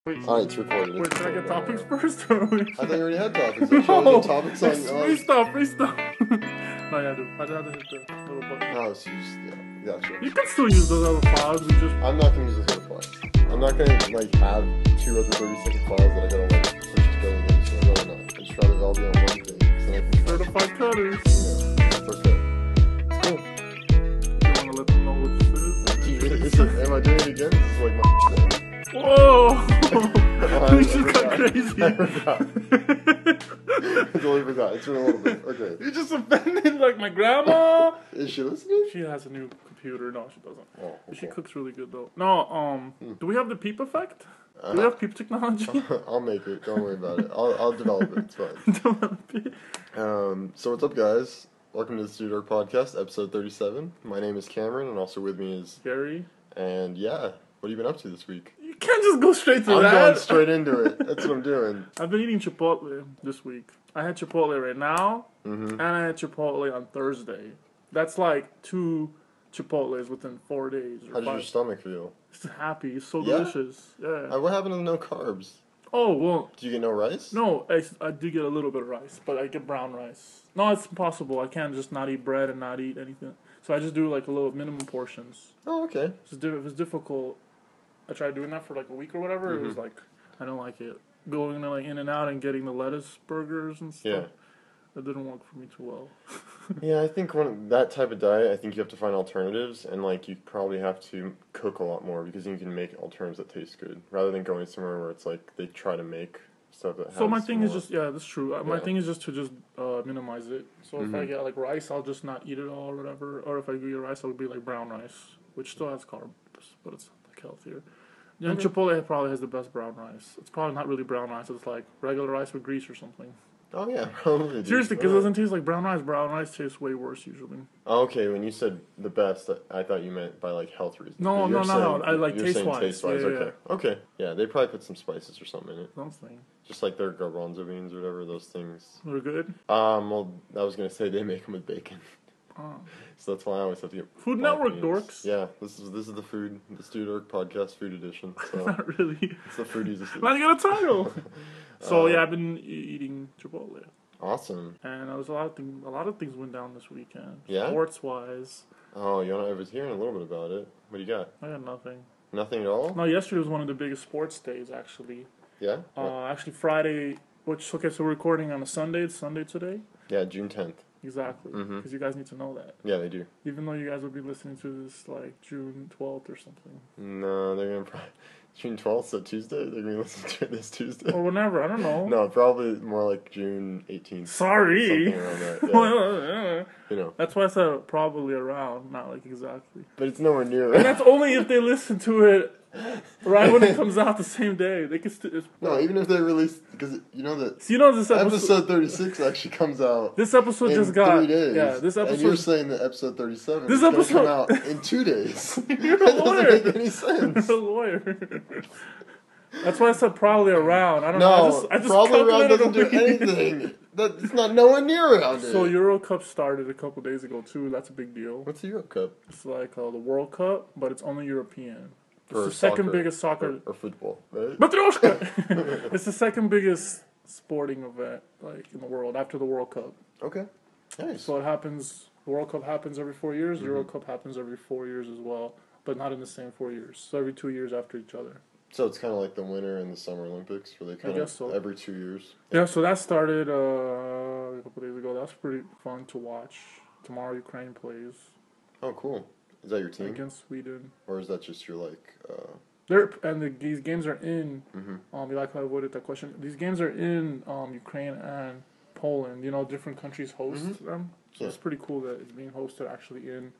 Wait, Alright, it's recorded. wait, can I get topics first? I I thought you already had topics. No, No, topics on. freestyle. No, yeah, dude. I'd rather hit the little button. Oh, so you just, yeah, gotcha. You can still use those other files and just. I'm not gonna use those other files. I'm not gonna, like, have two other 30-second files that I gotta, like, push together and so I'm really not. I just rather all be on one thing, so then I can. Certified cutters. Yeah, that's okay. Cool. You wanna let them know what this is? Am I doing it again? This is like my thing. Whoa! We just got I crazy. forgot. I totally forgot. It's been a little bit. Okay. You just offended like my grandma. Is she listening? She has a new computer. No, she doesn't. Oh, okay. She cooks really good though. No, do we have the peep effect? Do we have peep technology? I'll make it. Don't worry about it. I'll develop it. It's fine. So what's up, guys? Welcome to the StudioDork Podcast, episode 37. My name is Cameron, and also with me is Gary. And yeah, what have you been up to this week? You can't just go straight to I'm that. going straight into it. That's what I'm doing. I've been eating Chipotle this week. I had Chipotle right now, and I had Chipotle on Thursday. That's like 2 Chipotles within 4 days. How does your stomach feel? It's happy. It's so Yeah? delicious. Yeah. What happened to the no carbs? Oh, well. Do you get no rice? No, I do get a little bit of rice, but I get brown rice. No, it's impossible. I can't just not eat bread and not eat anything. So I just do like a little minimum portions. Oh, okay. It was difficult. I tried doing that for like a week or whatever. It was like, I don't like it. Going like in and out and getting the lettuce burgers and stuff. Yeah. That didn't work for me too well. Yeah, I think that type of diet, I think you have to find alternatives, and like you probably have to cook a lot more because you can make alternatives that taste good, rather than going somewhere where it's like they try to make stuff that. So my has thing more. is just that's true. My thing is just to just minimize it. So if I get like rice, I'll just not eat it all or whatever. Or if I get rice, it'll be like brown rice, which still has carbs, but it's like healthier. And Chipotle probably has the best brown rice. It's probably not really brown rice. It's like regular rice with grease or something. Oh yeah, probably. Seriously, because it doesn't taste like brown rice. Brown rice tastes way worse usually. Oh, okay, when you said the best, I thought you meant by like health reasons. No. I like taste-wise. Taste-wise, Yeah. Okay. Yeah, they probably put some spices or something in it. Something. Just like their garbanzo beans or whatever, those things. They're good? Well, I was going to say they make them with bacon. Oh. So that's why I always have to get Food black Network beans. Dorks. Yeah, this is the StudioDork Podcast food edition. So Not really. it's the foodies. Not even a title. So yeah, I've been eating Chipotle. Awesome. And there was a lot of things went down this weekend. Yeah? Sports wise. Oh, I was hearing a little bit about it. What do you got? I got nothing. Nothing at all? No, yesterday was one of the biggest sports days actually. Yeah? Actually Friday, so we're recording on a Sunday. It's Sunday today. Yeah, June 10th. Exactly. Because you guys need to know that. Yeah, they do. Even though you guys will be listening to this like June 12th or something. No, they're going to June 12th, so Tuesday? They're going to listen to it this Tuesday? Or whenever, I don't know. No, probably more like June 18th. Sorry. Something around that, yeah. You know. That's why I said probably around, not like exactly. But it's nowhere near And that's only if they listen to it right when it comes out the same day. They can still. No, even if they release, because you know that. So you know this episode 36 actually comes out. This episode in just got 3 days. Yeah, this episode. And you're saying that episode 37 this is going to come episode out in 2 days. You're a That lawyer. doesn't make any sense. You're a lawyer. That's why I said probably around. I don't No, know. I just probably around calculated doesn't do anything. It's not nowhere near around it. So Euro Cup started a couple days ago too. That's a big deal. What's the Euro Cup? It's like the World Cup, but it's only European. It's For the second soccer, biggest soccer. Or football, right? Matryoshka! It's the second biggest sporting event like in the world after the World Cup. Okay. Nice. So it happens. The World Cup happens every 4 years. Euro Cup happens every 4 years as well, but not in the same 4 years. So every 2 years after each other. So it's kind of like the Winter and the Summer Olympics, where they kind of so. every 2 years. Yeah, so that started a couple days ago. That's pretty fun to watch. Tomorrow Ukraine plays. Oh, cool. Is that your team? Against Sweden. Or is that just your, like... These games are in... you like how I worded that question? These games are in Ukraine and Poland. You know, different countries host them. So it's pretty cool that it's being hosted actually in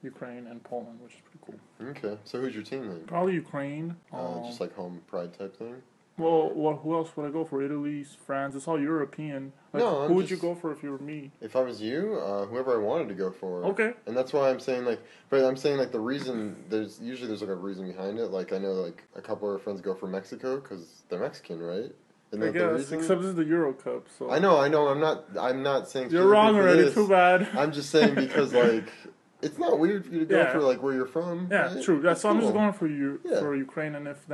Ukraine and Poland, which is pretty cool. Okay. So who's your team then? Probably Ukraine. Just like home pride type thing? Well, who else would I go for? Italy, France. It's all European. Like, No, who would you go for if you were me? If I was you, whoever I wanted to go for. Okay. And that's why I'm saying the reason there's like a reason behind it. Like I know like a couple of our friends go for Mexico because they're Mexican, right? Isn't I that the guess, reason? except this is the Euro Cup, so... I know, I'm not saying... You're wrong already, this. too bad. I'm just saying because, like, It's not weird for you to go for like where you're from. Yeah, right? true. That's so I'm cool. just going for Ukraine, and if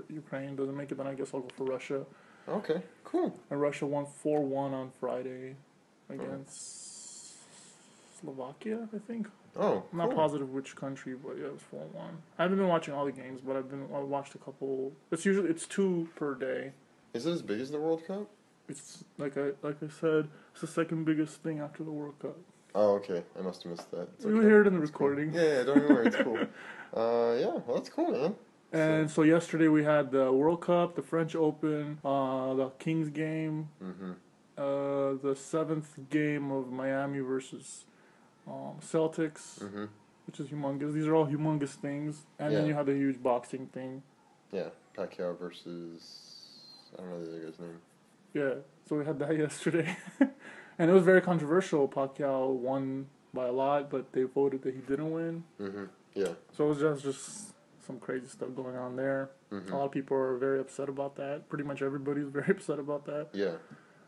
Ukraine doesn't make it, then I guess I'll go for Russia. Okay, cool. And Russia won 4-1 on Friday against Slovakia, I think. Oh, I'm not positive which country, but yeah, it was 4-1. I haven't been watching all the games, but I watched a couple. It's 2 per day. Is it as big as the World Cup? It's like I said, it's the second biggest thing after the World Cup. Oh, okay. I must have missed that. You hear it in the recording. Cool. Yeah, don't even worry. It's cool. Yeah, well, that's cool, man. And so yesterday we had the World Cup, the French Open, the Kings game, the 7th game of Miami versus Celtics, which is humongous. These are all humongous things. And then you had the huge boxing thing. Yeah, Pacquiao versus... I don't know the other guy's name. Yeah, so we had that yesterday. And it was very controversial. Pacquiao won by a lot, but they voted that he didn't win. Yeah. So it was just some crazy stuff going on there. A lot of people are very upset about that. Pretty much everybody's very upset about that. Yeah.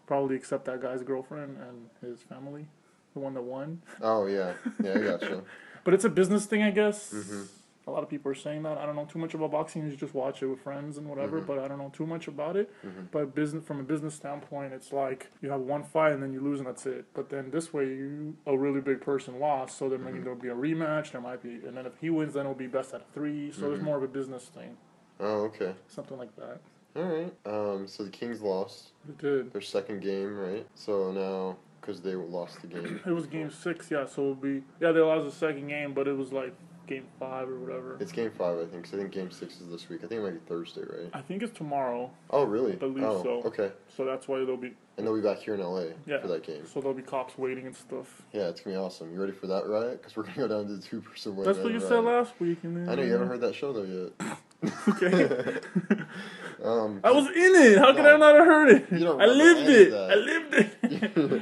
Probably except that guy's girlfriend and his family, the one that won. Oh, yeah. Yeah, I gotcha. But it's a business thing, I guess. A lot of people are saying that. I don't know too much about boxing. You just watch it with friends and whatever, but I don't know too much about it. But from a business standpoint, it's like you have one fight and then you lose and that's it. But then this way, a really big person lost, so then maybe there'll be a rematch. There might be, and then if he wins, then it'll be best out of 3. So there's more of a business thing. Oh, okay. Something like that. All right. So the Kings lost. They did. Their second game, right? So now, because they lost the game. It was game 6, yeah. So it'll be they lost the second game, but it was like game 5 or whatever. It's game 5, I think. Because I think game 6 is this week. I think it might be Thursday, right? I think it's tomorrow. Oh, really? I believe so. Okay. So that's why they'll be. And they'll be back here in LA for that game. So there'll be cops waiting and stuff. Yeah, it's gonna be awesome. You ready for that riot? Because we're gonna go down to the 2-person That's what you said last week. And then, I know you haven't heard that show though yet. Okay. I was in it. How could I not have heard it? I lived it.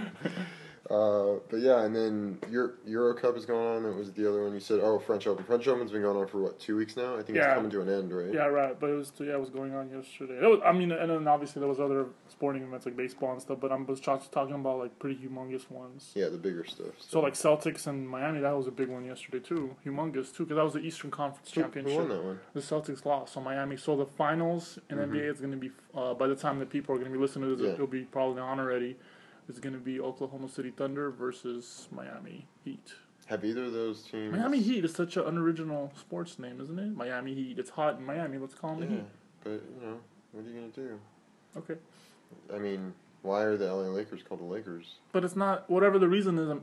But yeah, and then Euro Cup is going on. That was the other one you said. Oh, French Open. French Open's been going on for 2 weeks now. I think it's coming to an end, right? Yeah, right. But it was going on yesterday. And then obviously there was other sporting events like baseball and stuff. But I was talking about like pretty humongous ones. Yeah, the bigger stuff. So like Celtics and Miami, that was a big one yesterday too. Humongous too, because that was the Eastern Conference Championship. Who won that one? The Celtics lost. So Miami. So the finals in NBA is going to be by the time that people are going to be listening to this, it'll be probably on already. It's going to be Oklahoma City Thunder versus Miami Heat. Have either of those teams... Miami Heat is such an unoriginal sports name, isn't it? Miami Heat. It's hot in Miami. Let's call them the Heat. But, what are you going to do? Okay. I mean, why are the LA Lakers called the Lakers? But it's not... Whatever the reason is,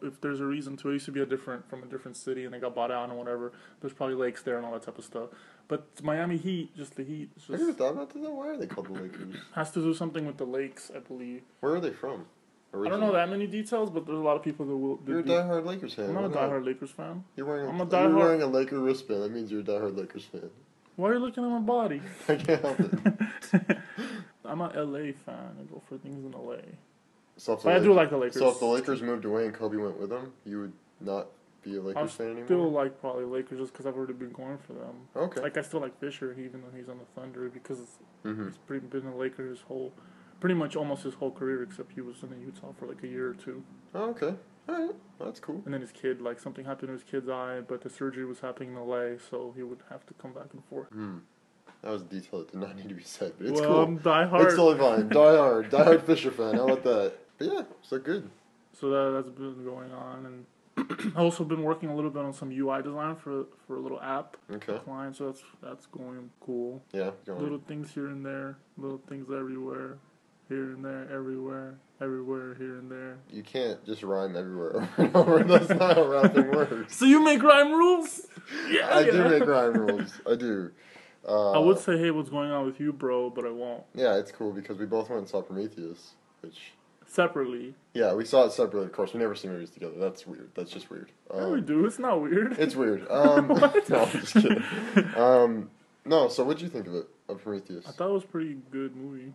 if there's a reason to it, used to be from a different city and they got bought out and whatever. There's probably lakes there and all that type of stuff. But Miami Heat, just the Heat. Have you ever thought about that? Why are they called the Lakers? Has to do something with the lakes, I believe. Where are they from? Originally? I don't know that many details, but there's a lot of people that will... You're a diehard Lakers fan. I'm not a diehard Lakers fan. You're wearing a Laker wristband. That means you're a diehard Lakers fan. Why are you looking at my body? I can't help it. I'm an LA fan. I go for things in LA. But I do like the Lakers. So if the Lakers moved away and Kobe went with them, you would not be a Lakers fan anymore? I still like probably Lakers just because I've already been going for them. Okay. Like I still like Fisher even though he's on the Thunder because he's been a Laker pretty much almost his whole career except he was in Utah for like a year or 2. Oh, okay. All right. That's cool. And then his kid, like something happened to his kid's eye, but the surgery was happening in LA, so he would have to come back and forth. That was a detail that did not need to be said, but it's well, cool. I'm diehard. It's totally fine. Diehard Fisher fan. How about that? But yeah, so good. So that's been going on, and I've also been working a little bit on some UI design for a little app client, so that's going cool. Yeah, little things here and there, little things everywhere, here and there, everywhere, here and there. You can't just rhyme everywhere over and over. That's not how rapping works. So you make rhyme rules? Yeah, I do make rhyme rules. I do. I would say, hey, what's going on with you, bro, but I won't. Yeah, it's cool because we both went and saw Prometheus, which... Separately. Yeah, we saw it separately, of course. We never see movies together. That's weird. That's just weird. Yeah, we do. It's not weird. It's weird. No, I'm just kidding. No, so what'd you think of it, of Prometheus? I thought it was a pretty good movie.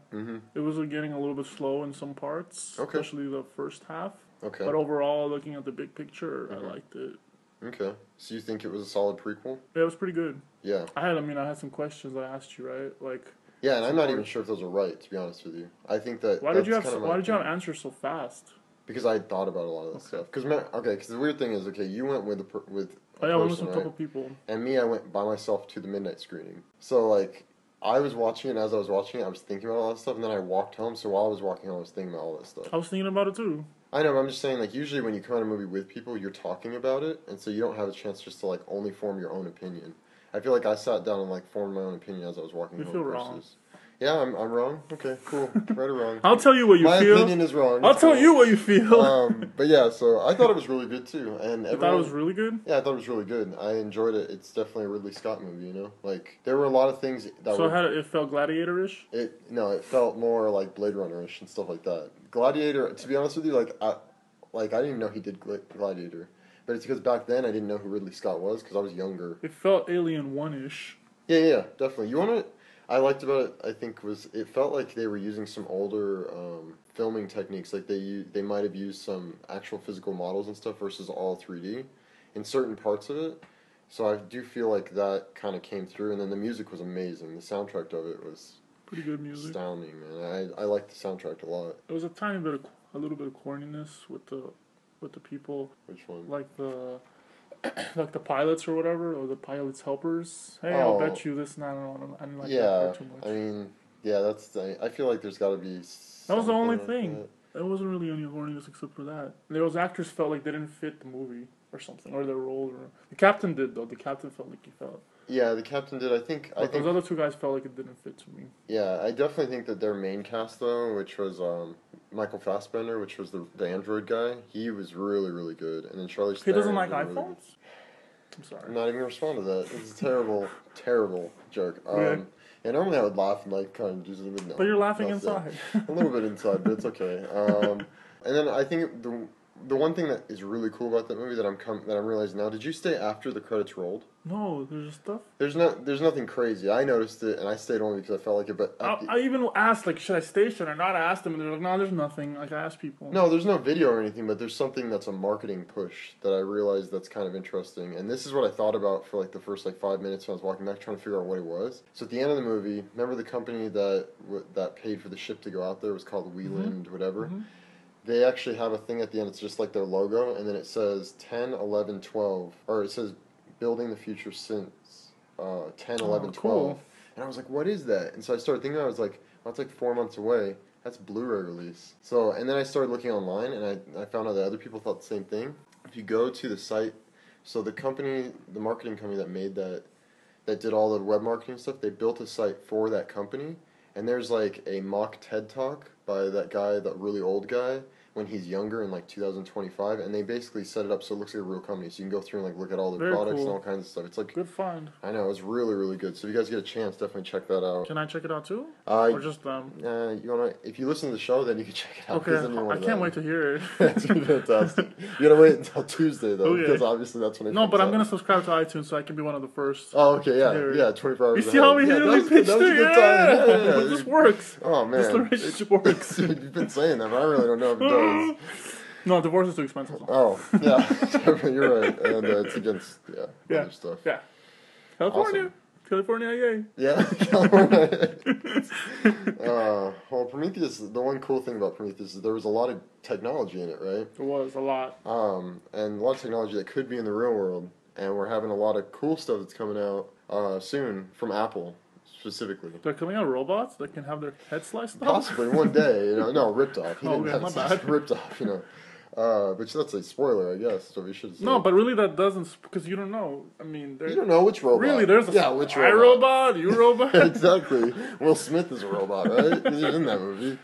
It was getting a little bit slow in some parts, especially the first half. Okay. But overall, looking at the big picture, I liked it. Okay. So you think it was a solid prequel? Yeah, it was pretty good. Yeah. I had some questions I asked you, right? Like... Yeah, and I'm not even sure if those are right, to be honest with you. I think that... Why did you have answers so fast? because I thought about a lot of that stuff. Because the weird thing is, you went with I went with a couple people. And me, I went by myself to the midnight screening. So, like, I was watching it, and as I was watching it, I was thinking about all that stuff, and then I walked home, so while I was walking home, I was thinking about all that stuff. I was thinking about it, too. I know, but I'm just saying, like, usually when you come out of a movie with people, you're talking about it, and so you don't have a chance just to, like, only form your own opinion. I feel like I sat down and, like, formed my own opinion as I was walking home. You feel wrong. Yeah, I'm wrong. Okay, cool. Right or wrong. I'll tell you what you feel. My opinion is wrong. I'll tell you what you feel. But yeah, so I thought it was really good too. And you thought it was really good? Yeah, I thought it was really good. I enjoyed it. It's definitely a Ridley Scott movie, you know? Like, there were a lot of things that So it felt Gladiator-ish? No, it felt more like Blade Runner-ish and stuff like that. Gladiator, to be honest with you, I didn't even know he did Gladiator. But it's because back then I didn't know who Ridley Scott was because I was younger. It felt Alien 1-ish. Yeah, definitely. You want to... I liked about it, I think, was it felt like they were using some older filming techniques. Like they might have used some actual physical models and stuff versus all 3D in certain parts of it. So I do feel like that kind of came through. And then the music was amazing. The soundtrack of it was pretty good music. Astounding, man. I liked the soundtrack a lot. There was a little bit of corniness with the people. Which one? Like the pilots or whatever, or the pilots' helpers. Hey, I'll bet you this. I didn't like that part too much. I mean, yeah, I feel like there's got to be. That was the only thing. There wasn't really any horniness except for that. Those actors felt like they didn't fit the movie or something, or their role. Or the captain did though. The captain felt like he felt. Yeah, the captain did. I think those other two guys felt like it didn't fit to me. Yeah, I definitely think that their main cast though, which was Michael Fassbender, which was the android guy, he was really, really good. And then Charlize Theron. He doesn't like iPhones? Really, I'm sorry. I'm not even going to respond to that. It's a terrible, terrible joke. Yeah, normally I would laugh and like kind of do something. No, but you're laughing inside. A little bit inside, but it's okay. And then I think the one thing that is really cool about that movie that I'm realizing now, did you stay after the credits rolled? No, there's just stuff. There's nothing crazy. I noticed it, and I stayed only because I felt like it. But I even asked, like, should I stay? Should I not? I asked them, and they're like, no, there's nothing. Like, I asked people. No, there's no video or anything, but there's something that's a marketing push that I realized that's kind of interesting. And this is what I thought about for like the first 5 minutes when I was walking back, trying to figure out what it was. So at the end of the movie, remember the company that paid for the ship to go out there was called Wieland, whatever. Mm-hmm. They actually have a thing at the end. It's just like their logo, and then it says 10, 11, 12, or it says building the future since 10, 11, 12. Cool. And I was like, what is that? And so I started thinking, I was like, well, that's like 4 months away. That's Blu-ray release. So, and then I started looking online, and I found out that other people thought the same thing. If you go to the site, so the marketing company that made that did all the web marketing stuff, they built a site for that company. And there's like a mock TED Talk by that guy, that really old guy, when he's younger in like 2025, and they basically set it up so it looks like a real company. So you can go through and like look at all their products and all kinds of stuff. It's like good find. I know, it's really, really good. So if you guys get a chance, definitely check that out. Can I check it out too? Or just if you listen to the show, then you can check it out. Okay, I can't wait to hear it. It's fantastic. You gotta wait until Tuesday though, because obviously that's when it. No, but I'm gonna subscribe to iTunes so I can be one of the first. Oh, okay, yeah, 24 hours. You see how we hit it? Pitched it. Yeah, this works. Oh man, this relationship works. You've been saying that, but I really don't know if it does. No, divorce is too expensive. Oh, yeah, you're right, and it's against other stuff. Yeah, California, awesome. California, yay. Yeah, California. Well, Prometheus. The one cool thing about Prometheus is there was a lot of technology in it, right? There was a lot. And a lot of technology that could be in the real world, and we're having a lot of cool stuff that's coming out soon from Apple. Specifically, they're coming out robots that can have their head sliced off. Possibly one day, no, ripped off. He didn't have my bad. Ripped off, but that's a spoiler, I guess. So we should. Say. No, but really that doesn't, because you don't know. I mean, you don't know which robot. Really, there's which robot, you robot. Exactly. Will Smith is a robot, right? Because he was in that movie.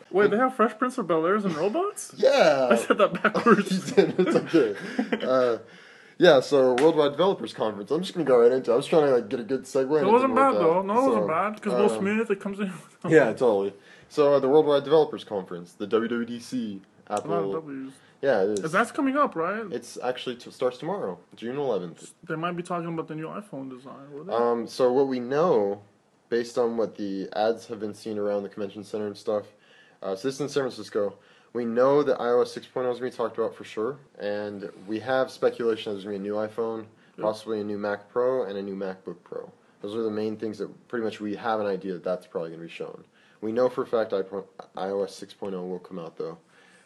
Wait, they have Fresh Prince of Bel-Air's and robots? Yeah. I said that backwards. You did. It's okay. Yeah, so Worldwide Developers Conference. I'm just going to go right into it. I was trying to get a good segue. It wasn't bad, though. No, it wasn't bad. Because Will Smith, it comes in. Yeah, totally. So the Worldwide Developers Conference, the WWDC, Apple. A lot of W's. Yeah, it is. That's coming up, right? It's actually starts tomorrow, June 11th. They might be talking about the new iPhone design. So what we know, based on what the ads have been seen around the convention center and stuff, so this is in San Francisco. We know that iOS 6.0 is going to be talked about for sure, and we have speculation that there's going to be a new iPhone, possibly a new Mac Pro, and a new MacBook Pro. Those are the main things that pretty much we have an idea that that's probably going to be shown. We know for a fact iOS 6.0 will come out, though.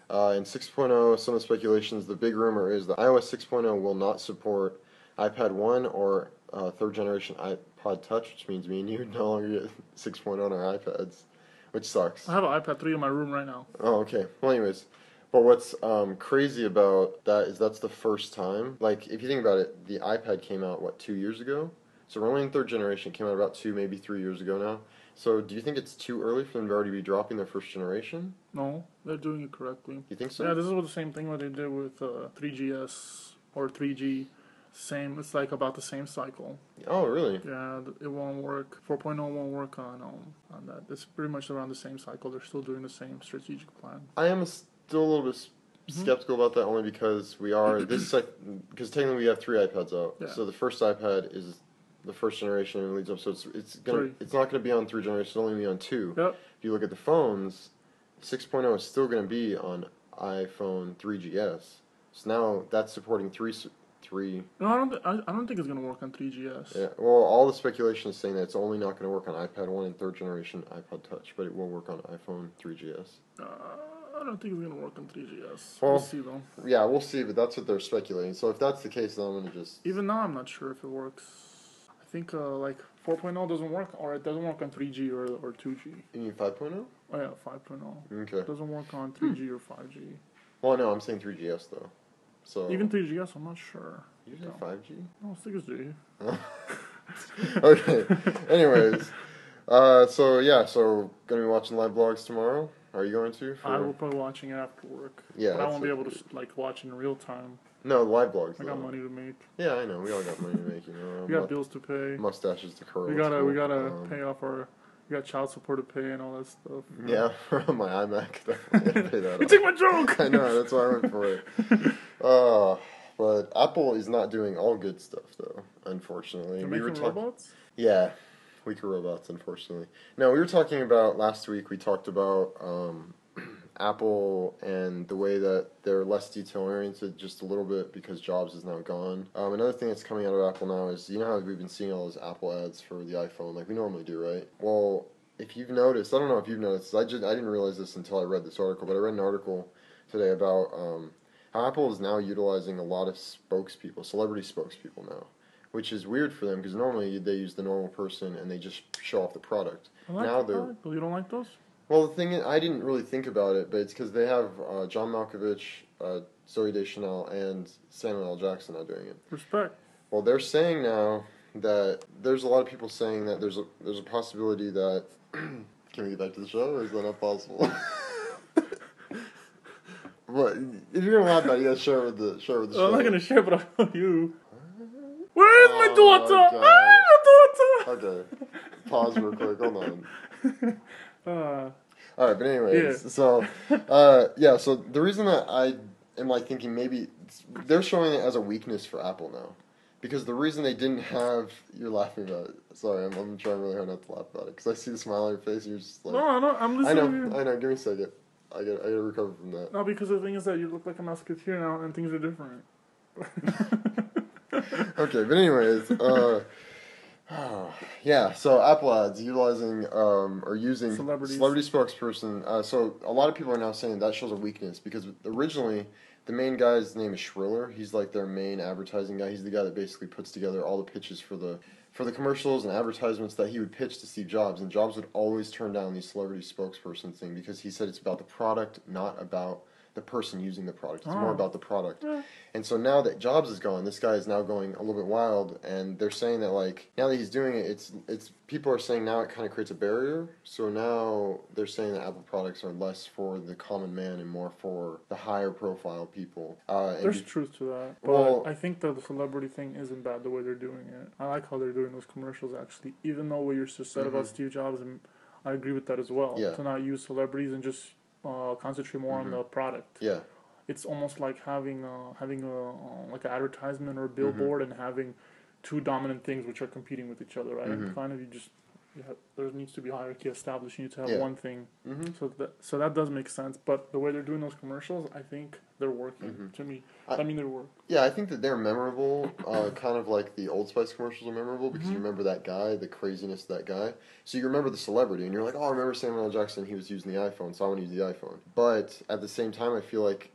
In 6.0, some of the speculations, the big rumor is that iOS 6.0 will not support iPad 1 or third generation iPod Touch, which means me and you no longer get 6.0 on our iPads, which sucks. I have an iPad 3 in my room right now. Oh, okay. Well, anyways. But what's crazy about that is that's the first time. Like, if you think about it, the iPad came out, 2 years ago? So we're only in third generation. It came out about 2, maybe 3 years ago now. So do you think it's too early for them to already be dropping their first generation? No, they're doing it correctly. You think so? Yeah, this is the same thing what they did with 3GS or 3G. Same, it's like about the same cycle. Oh, really? Yeah, it won't work. 4.0 won't work on that. It's pretty much around the same cycle. They're still doing the same strategic plan. I am still a little bit skeptical about that, only because because technically we have 3 iPads out. Yeah. So the first iPad is the first generation and it leads up. So it's not going to be on 3 generations. It's only be on 2. Yep. If you look at the phones, 6.0 is still going to be on iPhone 3GS. So now that's supporting 3. No, I don't think it's gonna work on 3GS. Yeah. Well, all the speculation is saying that it's only not going to work on iPad 1 and third generation iPod Touch, but it will work on iPhone 3GS. I don't think it's gonna work on 3GS. Well, we'll see though. Yeah, we'll see, but that's what they're speculating. So if that's the case, then I'm gonna just. Even now, I'm not sure if it works. I think 4.0 doesn't work, or it doesn't work on 3G or 2G. You mean 5.0? Oh yeah, 5.0. Okay. It doesn't work on 3G or 5G. Well, no, I'm saying 3GS though. So even 3GS, I'm not sure. You say 5G? No, 6G. Okay. Anyways, so gonna be watching live blogs tomorrow. Are you going to? I will probably watching it after work. Yeah. But I won't be able to watch in real time. No, live blogs. I got money to make. Yeah, I know. We all got money to make. You know. We got bills to pay. Mustaches to curl. We gotta pay off our. We got child support to pay and all that stuff. Yeah, my iMac. Definitely pay that. You took my joke. I know. That's why I went for it. But Apple is not doing all good stuff though. Unfortunately, They're making robots. Yeah, weaker robots. Unfortunately, no. We were talking about last week. We talked about Apple and the way that they're less detail oriented just a little bit because Jobs is now gone. Another thing that's coming out of Apple now is, you know how we've been seeing all those Apple ads for the iPhone like we normally do, right? Well, if you've noticed, I don't know if you've noticed, I didn't realize this until I read this article, but I read an article today about how Apple is now utilizing a lot of celebrity spokespeople now, which is weird for them because normally they use the normal person and they just show off the product. But you don't like those? Well, the thing is, I didn't really think about it, but it's because they have John Malkovich, Zooey Deschanel, and Samuel L. Jackson now doing it. Respect. Well, they're saying now that there's a lot of people saying that there's a possibility that. Can we get back to the show, or is that not possible? What? If you're gonna laugh about it, you gotta share it with the show. I'm not gonna share, but I'll tell you. Where is my daughter? God. My daughter. Okay. Pause real quick. Hold on. All right, but anyways, so so the reason that I am thinking maybe they're showing it as a weakness for Apple now, because the reason they didn't have you're laughing about it. Sorry, I'm trying really hard not to laugh about it because I see the smile on your face and you're just like. No, I'm listening. I know. Give me a second. I gotta recover from that. No, because the thing is that you look like a musketeer now, and things are different. Okay, but anyways, so Apple ads utilizing or using celebrity spokesperson. So a lot of people are now saying that shows a weakness because originally the main guy's name is Shriller. He's like their main advertising guy. He's the guy that basically puts together all the pitches for the commercials and advertisements that he would pitch to Steve Jobs, and Jobs would always turn down these celebrity spokesperson thing because he said it's about the product, not about the person using the product. It's more about the product. Yeah. And so now that Jobs is gone, this guy is now going a little bit wild, and they're saying that now that he's doing it, it's people are saying now it kind of creates a barrier. So now they're saying that Apple products are less for the common man and more for the higher profile people. There's truth to that. But I think that the celebrity thing isn't bad the way they're doing it. I like how they're doing those commercials actually, even though what you're just said about Steve Jobs, and I agree with that as well. Yeah. To not use celebrities and just concentrate more on the product. Yeah, it's almost like having like an advertisement or a billboard and having two dominant things which are competing with each other, right? And kind of you just there needs to be hierarchy established. You need to have Yeah. one thing. Mm-hmm. So that does make sense. But the way they're doing those commercials, I think they're working to me. I mean, they work. Yeah, I think that they're memorable, kind of like the Old Spice commercials are memorable because you remember that guy, the craziness of that guy. So you remember the celebrity, and you're like, oh, I remember Samuel L. Jackson, he was using the iPhone, so I want to use the iPhone. But at the same time, I feel like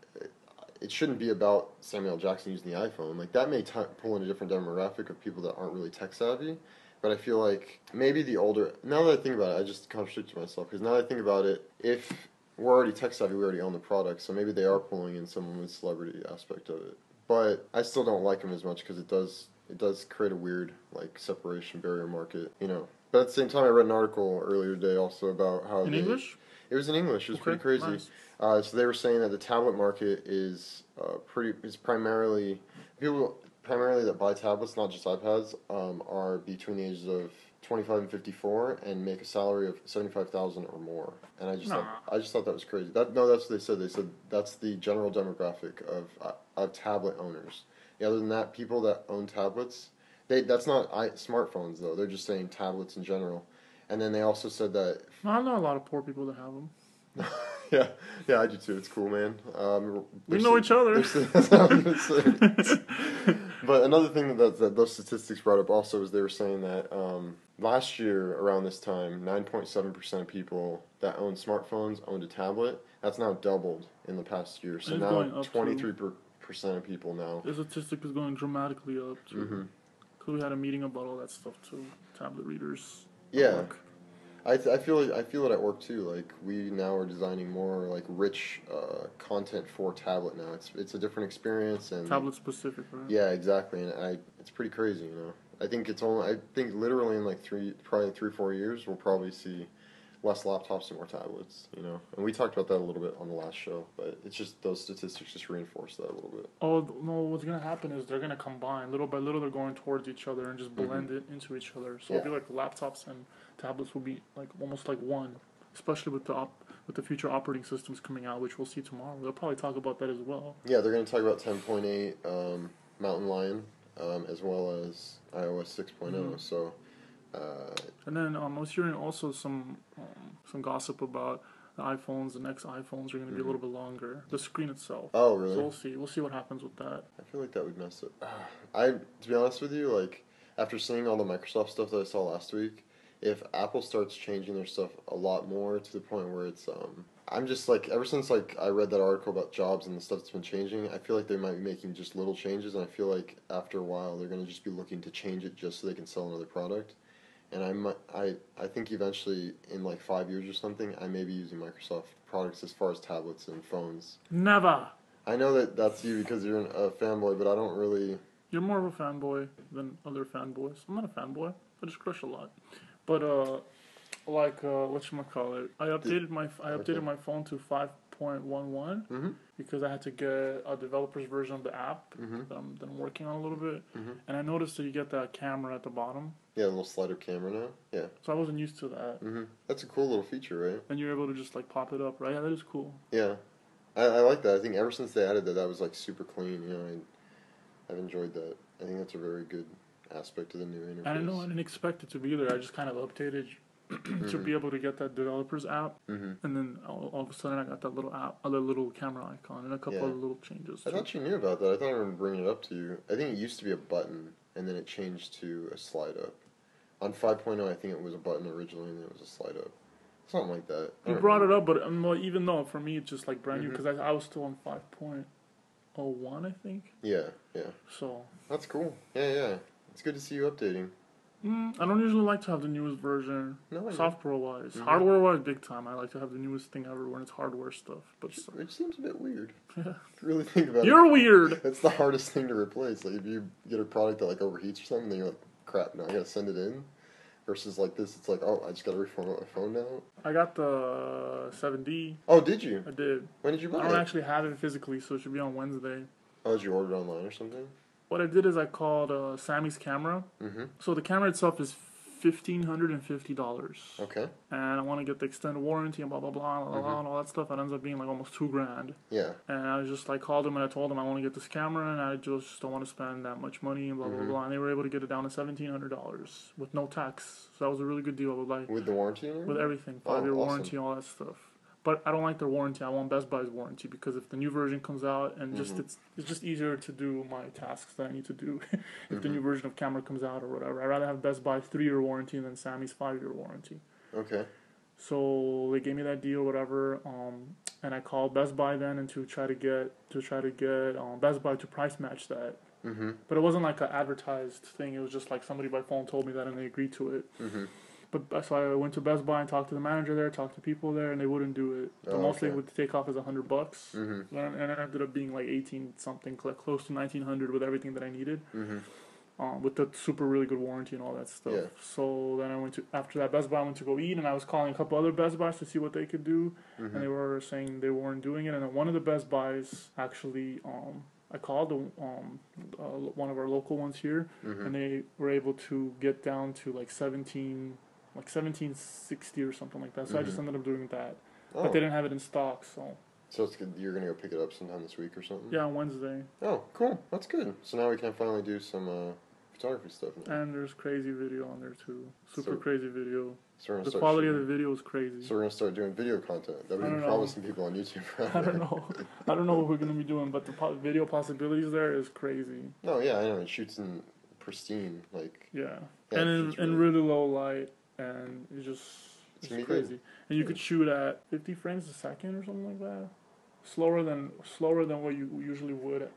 it shouldn't be about Samuel L. Jackson using the iPhone. Like, that may pull in a different demographic of people that aren't really tech savvy. But I feel like maybe the older... Now that I think about it, I just contradicted myself. Because now that I think about it, if we're already tech savvy, we already own the product. So maybe they are pulling in someone with celebrity aspect of it. But I still don't like them as much because it does create a weird, like, separation barrier market, you know. But at the same time, I read an article earlier today also about how... In English? It was in English. It was pretty crazy. Nice. So they were saying that the tablet market is primarily... People primarily that buy tablets, not just iPads, are between the ages of 25 and 54 and make a salary of $75,000 or more. And I just thought that was crazy. That's what they said. They said that's the general demographic of tablet owners. Other than that, people that own tablets, that's not smartphones though. They're just saying tablets in general. And then they also said that I know a lot of poor people that have them. yeah, I do too. It's cool, man. We know each other. That's what I'm gonna say. But another thing that those statistics brought up also is they were saying that last year around this time, 9.7% of people that own smartphones owned a tablet. That's now doubled in the past year. So now 23% of people now. The statistic is going dramatically up too. Because we had a meeting about all that stuff too. Tablet readers. Yeah. I feel it at work too. Like we now are designing more like rich content for tablet now. It's a different experience and tablet specific, right? Yeah, exactly. And it's pretty crazy, you know. I think literally in like 3-4 years we'll probably see less laptops and more tablets, you know. And we talked about that a little bit on the last show, but it's just those statistics just reinforce that a little bit. Oh no, what's gonna happen is they're gonna combine little by little. They're going towards each other and just blend it into each other. So it'll be like laptops and tablets will be like almost like one, especially with the future operating systems coming out, which we'll see tomorrow. They'll probably talk about that as well. Yeah, they're going to talk about 10.8 Mountain Lion as well as iOS 6.0. So, and then I was hearing also some gossip about the iPhones. The next iPhones are going to be a little bit longer. The screen itself. Oh, really? So we'll see what happens with that. I feel like that would mess up. To be honest with you, like after seeing all the Microsoft stuff that I saw last week. If Apple starts changing their stuff a lot more to the point where it's, I'm just like, ever since like I read that article about jobs and the stuff that's been changing, I feel like they might be making just little changes, and I feel like after a while they're going to just be looking to change it just so they can sell another product. And I think eventually in like 5 years or something, I may be using Microsoft products as far as tablets and phones. Never. I know that's you because you're a fanboy, but I don't really. You're more of a fanboy than other fanboys. I'm not a fanboy. I just crush a lot. But whatchamacallit, I updated my phone to 5.11 because I had to get a developer's version of the app that I'm working on a little bit, and I noticed that you get that camera at the bottom. Yeah, a little slider camera now. Yeah. So I wasn't used to that. That's a cool little feature, right? And you're able to just like pop it up, right? Yeah, that is cool. Yeah, I like that. I think ever since they added that was like super clean. You know, I've enjoyed that. I think that's a very good aspect of the new interface. I didn't expect it to be there. I just kind of updated to be able to get that developer's app, and then all of a sudden I got that little app, other little camera icon, and a couple other little changes. I thought you knew about that. I thought I remember bringing it up to you. I think it used to be a button, and then it changed to a slide up. On 5.0, I think it was a button originally, and then it was a slide up. Something like that. You brought it up, but even though for me it's just like brand new, because I was still on 5.01, I think. Yeah. So. That's cool. Yeah. It's good to see you updating. I don't usually like to have the newest version, software-wise. Hardware-wise, big time. I like to have the newest thing ever when it's hardware stuff. But which seems a bit weird. Yeah. If you really think about it. You're weird! It's the hardest thing to replace. Like, if you get a product that, like, overheats or something, then you're like, crap, now I gotta send it in. Versus, like, this, it's like, oh, I just gotta reformat my phone now. I got the 7D. Oh, did you? I did. When did you buy it? I don't actually have it physically, so it should be on Wednesday. Oh, did you order it online or something? What I did is I called Sammy's camera. So the camera itself is $1,550. Okay. And I want to get the extended warranty and blah blah blah and all that stuff. It ends up being like almost $2,000. Yeah. And I just like called them and I told them I want to get this camera and I just don't want to spend that much money and blah blah blah. And they were able to get it down to $1,700 with no tax. So that was a really good deal. With the warranty? With everything, 5-year warranty, all that stuff. But I don't like their warranty. I want Best Buy's warranty because if the new version comes out and it's just easier to do my tasks that I need to do if the new version of camera comes out or whatever. I'd rather have Best Buy's 3-year warranty than Sammy's 5-year warranty. Okay. So they gave me that deal, whatever. And I called Best Buy then and to try to get Best Buy to price match that. But it wasn't like an advertised thing. It was just like somebody by phone told me that and they agreed to it. But so I went to Best Buy and talked to the manager there, talked to people there, and they wouldn't do it. The most they would take off is $100, and it ended up being like 18 something, close to 1900 with everything that I needed, with the super really good warranty and all that stuff. Yeah. So then after that Best Buy I went to go eat, and I was calling a couple other Best Buys to see what they could do, and they were saying they weren't doing it. And then one of the Best Buys actually, I called one of our local ones here, and they were able to get down to like 1760 or something like that. So I just ended up doing that. But they didn't have it in stock, so. So it's good. You're going to go pick it up sometime this week or something? Yeah, on Wednesday. Oh, cool. That's good. So now we can finally do some photography stuff now. And there's crazy video on there too. Super crazy video. So the quality of the video is crazy. So we're going to start doing video content that we've been promising people on YouTube forever. I don't know. I don't know what we're going to be doing, but the video possibilities there is crazy. Oh, yeah, I know. It shoots in pristine, like... Yeah and in really low light. And it's crazy. Good. And you could shoot at 50 frames a second or something like that. Slower than what you usually would.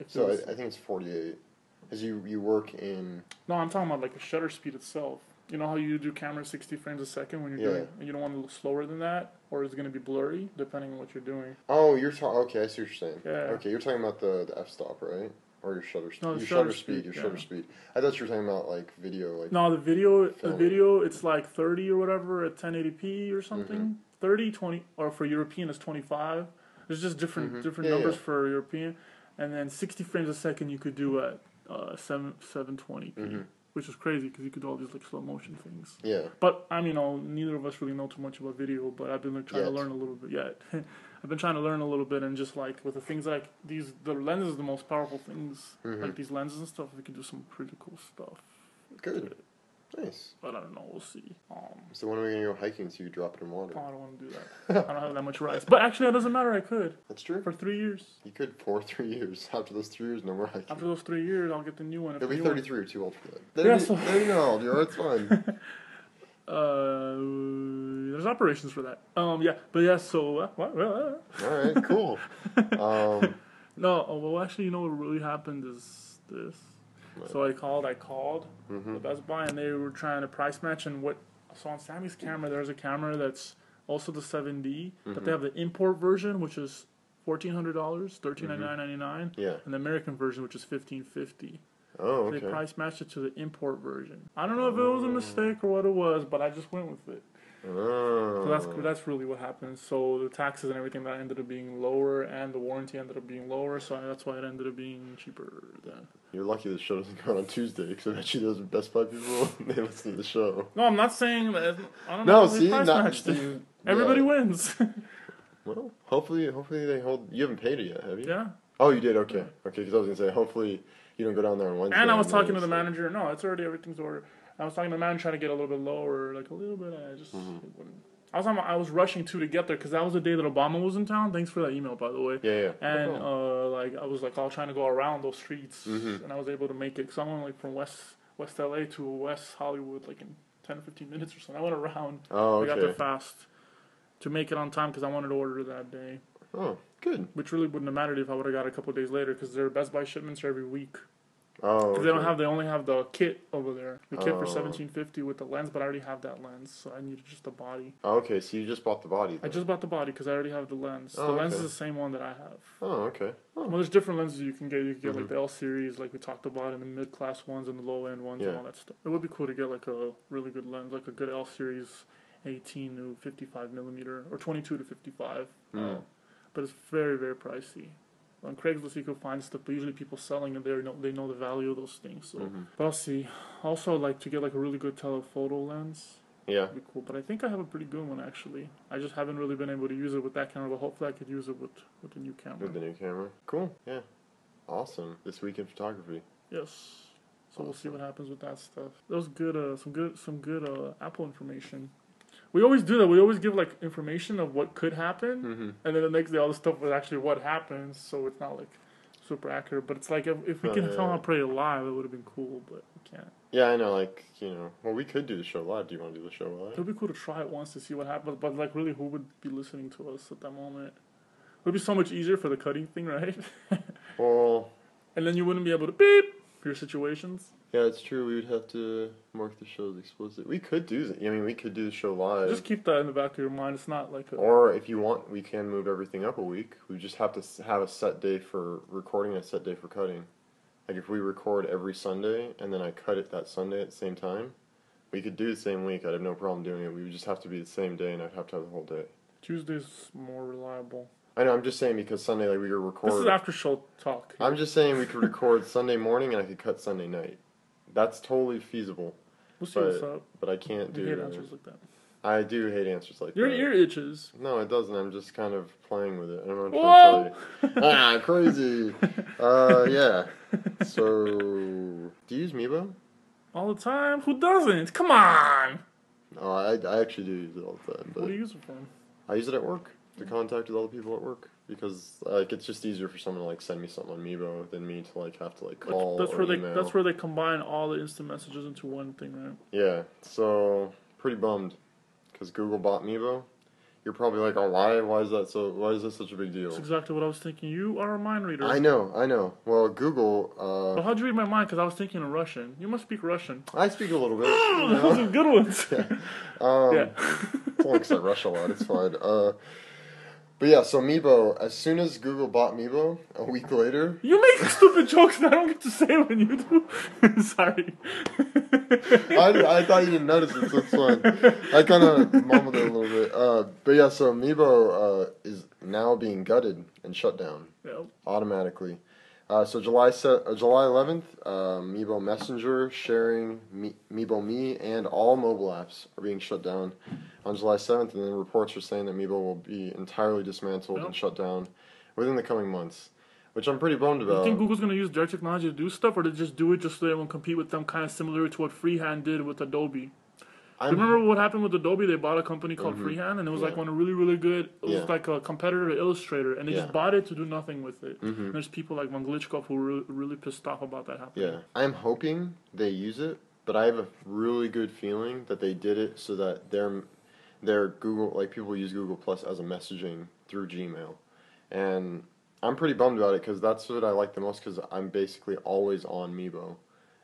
So I think it's 48. Because you work in... No, I'm talking about like the shutter speed itself. You know how you do camera 60 frames a second when you're doing... And you don't want to look slower than that? Or it's going to be blurry, depending on what you're doing. Oh, you're talking... Okay, I see what you're saying. Yeah. Okay, you're talking about the f-stop, right? Or your shutter speed. No, your shutter speed. Shutter speed. I thought you were talking about like video. Like no, the video, it's like 30 or whatever at 1080p or something. 30, 20, or for European it's 25. There's just different numbers for European. And then 60 frames a second you could do at 720p, which is crazy because you could do all these like slow motion things. Yeah. But I mean, neither of us really know too much about video, but I've been like, trying to learn a little bit yet. I've been trying to learn a little bit, and just like with the things like the lenses are the most powerful things. Like these lenses and stuff, we can do some pretty cool stuff. Good. Nice. But I don't know, we'll see. So when are we going to go hiking so you drop it in water? Oh, I don't want to do that. I don't have that much rice. But actually, that doesn't matter, I could. That's true. For 3 years. You could for 3 years. After those 3 years, no more hiking. After those 3 years, I'll get the new one. You'll be 33 or too old for that. There you go. You're it's fine. There's operations for that. So all right, cool. Well, actually, you know what really happened is this. Right. So I called the Best Buy, and they were trying to price match. And so on Sammy's camera, there's a camera that's also the 7D, but they have the import version, which is $1,400, $1,399.99. Yeah. And the American version, which is $1,550. Oh, okay. They price matched it to the import version. I don't know if it was a mistake or what it was, but I just went with it. Oh. So that's really what happened. So the taxes and everything that ended up being lower, and the warranty ended up being lower. So that's why it ended up being cheaper. Then you're lucky the show doesn't come on Tuesday, because I bet you those Best Buy people they listen to the show. No, I'm not saying that. I don't know. No, see, everybody wins. Well, hopefully they hold. You haven't paid it yet, have you? Yeah. Oh, you did. Okay. Okay, because I was gonna say hopefully you don't go down there on Wednesday. And I was talking to the manager. No, it's already everything's ordered. I was talking to the manager trying to get a little bit lower, like a little bit. I just wouldn't. I was rushing to get there because that was the day that Obama was in town. Thanks for that email, by the way. Yeah. And I was all trying to go around those streets, and I was able to make it. Cause I went like from West LA to West Hollywood, like in 10 or 15 minutes or something. I went around. Oh, okay. I got there fast to make it on time because I wanted to order that day. Oh, good. Which really wouldn't have mattered if I would have got it a couple of days later because their Best Buy shipments are every week. Oh, okay. They only have the kit over there. The kit for $1,750 with the lens, but I already have that lens, so I needed just the body. Oh, okay, so you just bought the body then. I just bought the body because I already have the lens. The lens is the same one that I have. Oh, okay. Oh. Well, there's different lenses you can get. You can get like the L series, like we talked about, and the mid-class ones and the low-end ones and all that stuff. It would be cool to get like a really good lens, like a good L series 18 to 55 millimeter, or 22 to 55. But it's very, very pricey. On Craigslist, you can find stuff, but usually people selling it there, they know the value of those things. So, but I'll see. Also, like to get like a really good telephoto lens. Yeah. That'd be cool. But I think I have a pretty good one actually. I just haven't really been able to use it with that camera, but hopefully I could use it with the new camera. With the new camera. Cool. Yeah. Awesome. This week in photography. Yes. So we'll see what happens with that stuff. That was good. Some good Apple information. We always do that. We always give like information of what could happen, and then the next day all the stuff was actually what happens. So it's not like super accurate. But it's like if we can somehow play it live, it would have been cool. But we can't. Yeah, I know. Like well, we could do the show live. Do you want to do the show live? It'd be cool to try it once to see what happens. But like, really, who would be listening to us at that moment? It would be so much easier for the cutting thing, right? Well. And then you wouldn't be able to beep your situations. Yeah, it's true. We would have to mark the show as explicit. We could do that. I mean, we could do the show live. Just keep that in the back of your mind. It's not like Or if you want, we can move everything up a week. We just have to have a set day for recording and a set day for cutting. Like if we record every Sunday and then I cut it that Sunday at the same time, we could do the same week. I'd have no problem doing it. We would just have to be the same day and I'd have to have the whole day. Tuesday's more reliable. I know, I'm just saying because Sunday, like, we could record... This is after show talk. I'm just saying we could record Sunday morning and I could cut Sunday night. That's totally feasible. We'll see what's up. But I can't do... You hate answers like that. I do hate answers like Your that. ear itches. No, it doesn't. I'm just kind of playing with it. I don't know what to tell you. Crazy. Yeah. So, do you use Meebo? All the time? Who doesn't? Come on! Oh, I actually do use it all the time. But what do you use it for? I use it at work. To contact with other people at work because like it's just easier for someone to like send me something on Meebo than me to like have to like call or email. That's where they combine all the instant messages into one thing, right? Yeah, so pretty bummed because Google bought Meebo. You're probably like, oh, why is that such a big deal? That's exactly what I was thinking. You are a mind reader. I know. Well, Google. Well, how'd you read my mind? Because I was thinking in Russian. You must speak Russian. I speak a little bit. Those are good ones. Yeah. Yeah. It's only because I rush a lot. It's fine. But yeah, so Meebo, as soon as Google bought Meebo, a week later... You make stupid jokes and I don't get to say it when you do. Sorry. I thought you didn't notice it, so it's fine. I kind of mumbled it a little bit. But yeah, so Meebo is now being gutted and shut down automatically. So July 11th, Meebo Messenger, Sharing, Meebo Me, and all mobile apps are being shut down on July 7th, and then reports are saying that Meebo will be entirely dismantled and shut down within the coming months, which I'm pretty bummed about. Do you think Google's going to use their technology to do stuff, or to just do it just so they won't compete with them, kind of similar to what Freehand did with Adobe? Remember what happened with Adobe? They bought a company called Freehand, and it was like one really, really good. It was like a competitor to Illustrator, and they just bought it to do nothing with it. And there's people like Von Glitchkov who were really pissed off about that happening. Yeah, I'm hoping they use it, but I have a really good feeling that they did it so that their Google, like people use Google Plus as a messaging through Gmail, and I'm pretty bummed about it because that's what I like the most because I'm basically always on Meebo.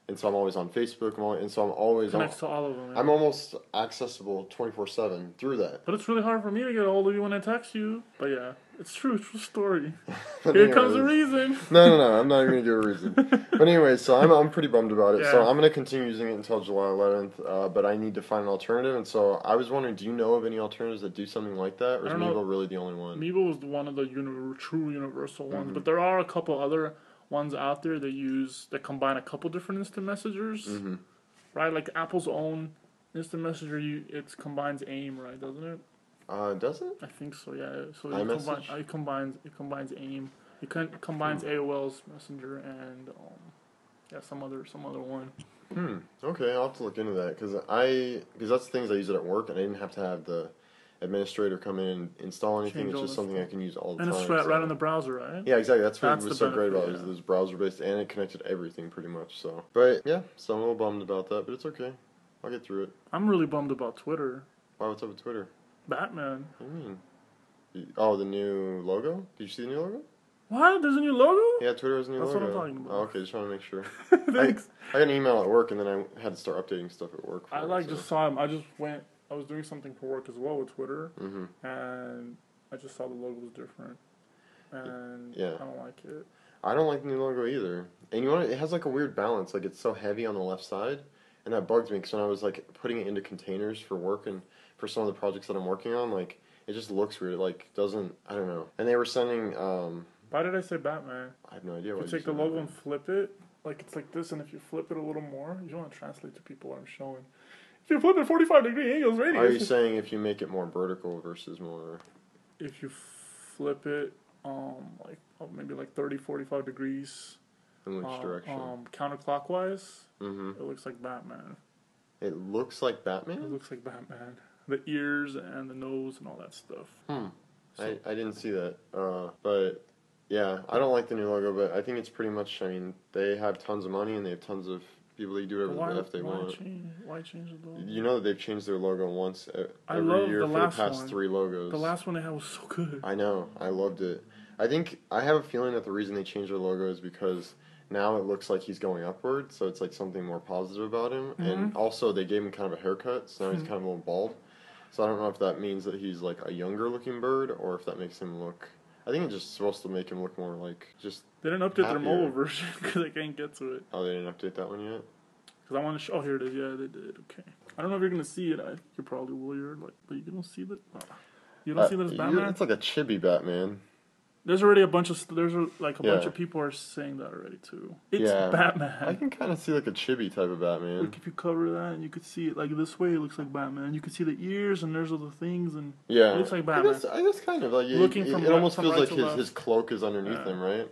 And so I'm always on Facebook, so I'm always connects to all of them. Yeah. I'm almost accessible 24/7 through that. But it's really hard for me to get a hold of you when I text you. But yeah, it's true story. Here anyways, comes a reason. No, I'm not even gonna give a reason. But anyway, so I'm pretty bummed about it. Yeah. So I'm gonna continue using it until July 11th. But I need to find an alternative. And so I was wondering, do you know of any alternatives that do something like that, or is Meebo really the only one? Meebo was one of the true universal ones, but there are a couple other ones out there that combine a couple different instant messengers, right? Like Apple's own instant messenger, it combines AIM, right? Doesn't it? Does it? I think so. Yeah. So it combines AIM. It combines AOL's messenger and some other one. Okay, I'll have to look into that because that's the things I use it at work, and I didn't have to have the administrator come in and install anything. It's just something I can use all the time. And it's right in the browser, right? Yeah, exactly. That's what was so great about it. It was browser-based, and it connected to everything pretty much. So, but yeah, so I'm a little bummed about that, but it's okay. I'll get through it. I'm really bummed about Twitter. Why? What's up with Twitter? Batman. What do you mean? Oh, the new logo? Did you see the new logo? What? There's a new logo? Yeah, Twitter has a new logo. That's what I'm talking about. Oh, okay, just trying to make sure. Thanks. I got an email at work, and then I had to start updating stuff at work. Just saw him. I was doing something for work as well with Twitter, and I just saw the logo was different, and I don't like it. I don't like the new logo either. And it has like a weird balance. Like it's so heavy on the left side, and that bugs me because when I was like putting it into containers for work and for some of the projects that I'm working on, like it just looks weird. It like doesn't, I don't know. And they were sending Why did I say Batman? I have no idea. If you take the logo and flip it, like it's like this, and if you flip it a little more, you don't want to translate to people what I'm showing. If you flip it 45-degree angles radius. Are you saying if you make it more vertical versus more? If you flip it, like maybe like 30, 45 degrees. In which direction? Counterclockwise. It looks like Batman. It looks like Batman? It looks like Batman. The ears and the nose and all that stuff. So, I didn't see that. But yeah, I don't like the new logo, but I think it's pretty much, I mean, they have tons of money and they have tons of people that do whatever the F they want. Why change the logo? You know that they've changed their logo once every year for the past 3 logos. The last one they had was so good. I know. I loved it. I have a feeling that the reason they changed their logo is because now it looks like he's going upward, so it's like something more positive about him. And also they gave him kind of a haircut, so now he's kind of a little bald. So I don't know if that means that he's like a younger looking bird or if that makes him look... I think it's just supposed to make him look more like just They didn't update their mobile version because I can't get to it. Oh, they didn't update that one yet? Because I want to show... Oh, here it is. Yeah, they did. Okay. I don't know if you're going to see it. You probably will. But you don't see that... You don't see that as Batman? It's like a chibi Batman. There's already a bunch of bunch of people are saying that already too. It's Batman. I can kind of see like a chibi type of Batman. Like if you cover that and you could see it like this way, it looks like Batman. You could see the ears and there's all the things and it looks like Batman. I guess kind of like looking from it almost feels right like his cloak is underneath him, right?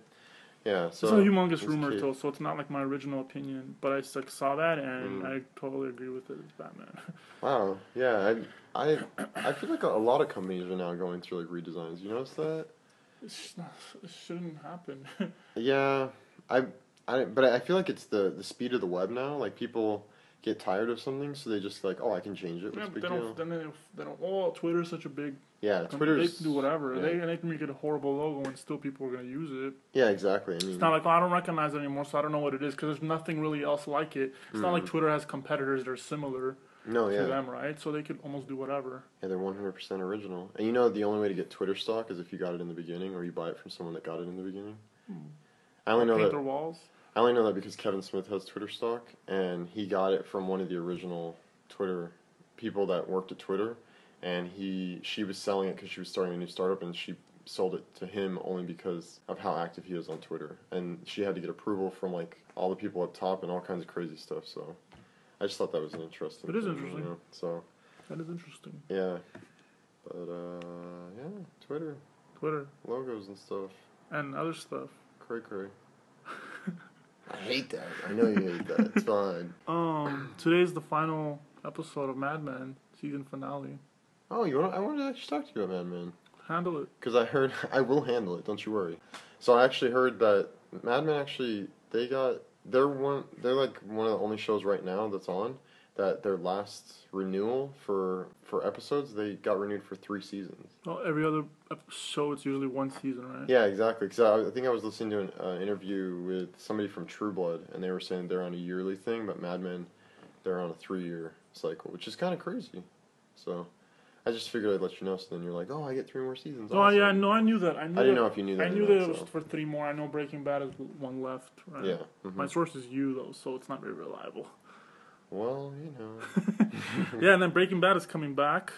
Yeah. So it's a humongous rumor too, so it's not like my original opinion, but I just like saw that and I totally agree with it. It's Batman. Wow. Yeah. I feel like a lot of companies are now going through like redesigns. You notice that? It shouldn't happen. Yeah, but I feel like it's the speed of the web now. Like people get tired of something, so they just like, oh, I can change it. What's the big deal? Then they don't. Oh, Twitter's such a big. Yeah, Twitter's. They can do whatever. Yeah. They can make it a horrible logo, and still people are gonna use it. Yeah, exactly. I mean, it's not like I don't recognize it anymore, so I don't know what it is because there's nothing really else like it. It's not like Twitter has competitors that are similar. To them, right? So they could almost do whatever. Yeah, they're 100% original. And you know the only way to get Twitter stock is if you got it in the beginning or you buy it from someone that got it in the beginning. I only know paint that. Their walls. I only know that because Kevin Smith has Twitter stock, and he got it from one of the original Twitter people that worked at Twitter, and she was selling it because she was starting a new startup, and she sold it to him only because of how active he is on Twitter, and she had to get approval from like all the people up top and all kinds of crazy stuff. So. I just thought that was an interesting. It is interesting. You know? So. That is interesting. Yeah, but Twitter logos and stuff and other stuff. Cray. I hate that. I know you hate that. It's fine. Today's the final episode of Mad Men season finale. Oh, I wanted to actually talk to you about Mad Men. Handle it. Because I heard I will handle it. Don't you worry. So I actually heard that Mad Men they're like one of the only shows right now that's on that their last renewal for episodes, they got renewed for 3 seasons. Well, every other show it's usually 1 season, right? Yeah, exactly. Because I think I was listening to an interview with somebody from True Blood, and they were saying they're on a yearly thing, but Mad Men, they're on a 3-year cycle, which is kind of crazy. So I just figured I'd let you know, so then you're like, oh, I get 3 more seasons. Oh, awesome. Yeah, no, I knew that. I didn't know if you knew that. I knew that it was for 3 more. I know Breaking Bad is 1 left, right? Yeah. My source is you, though, so it's not very reliable. Well, you know. Yeah, and then Breaking Bad is coming back,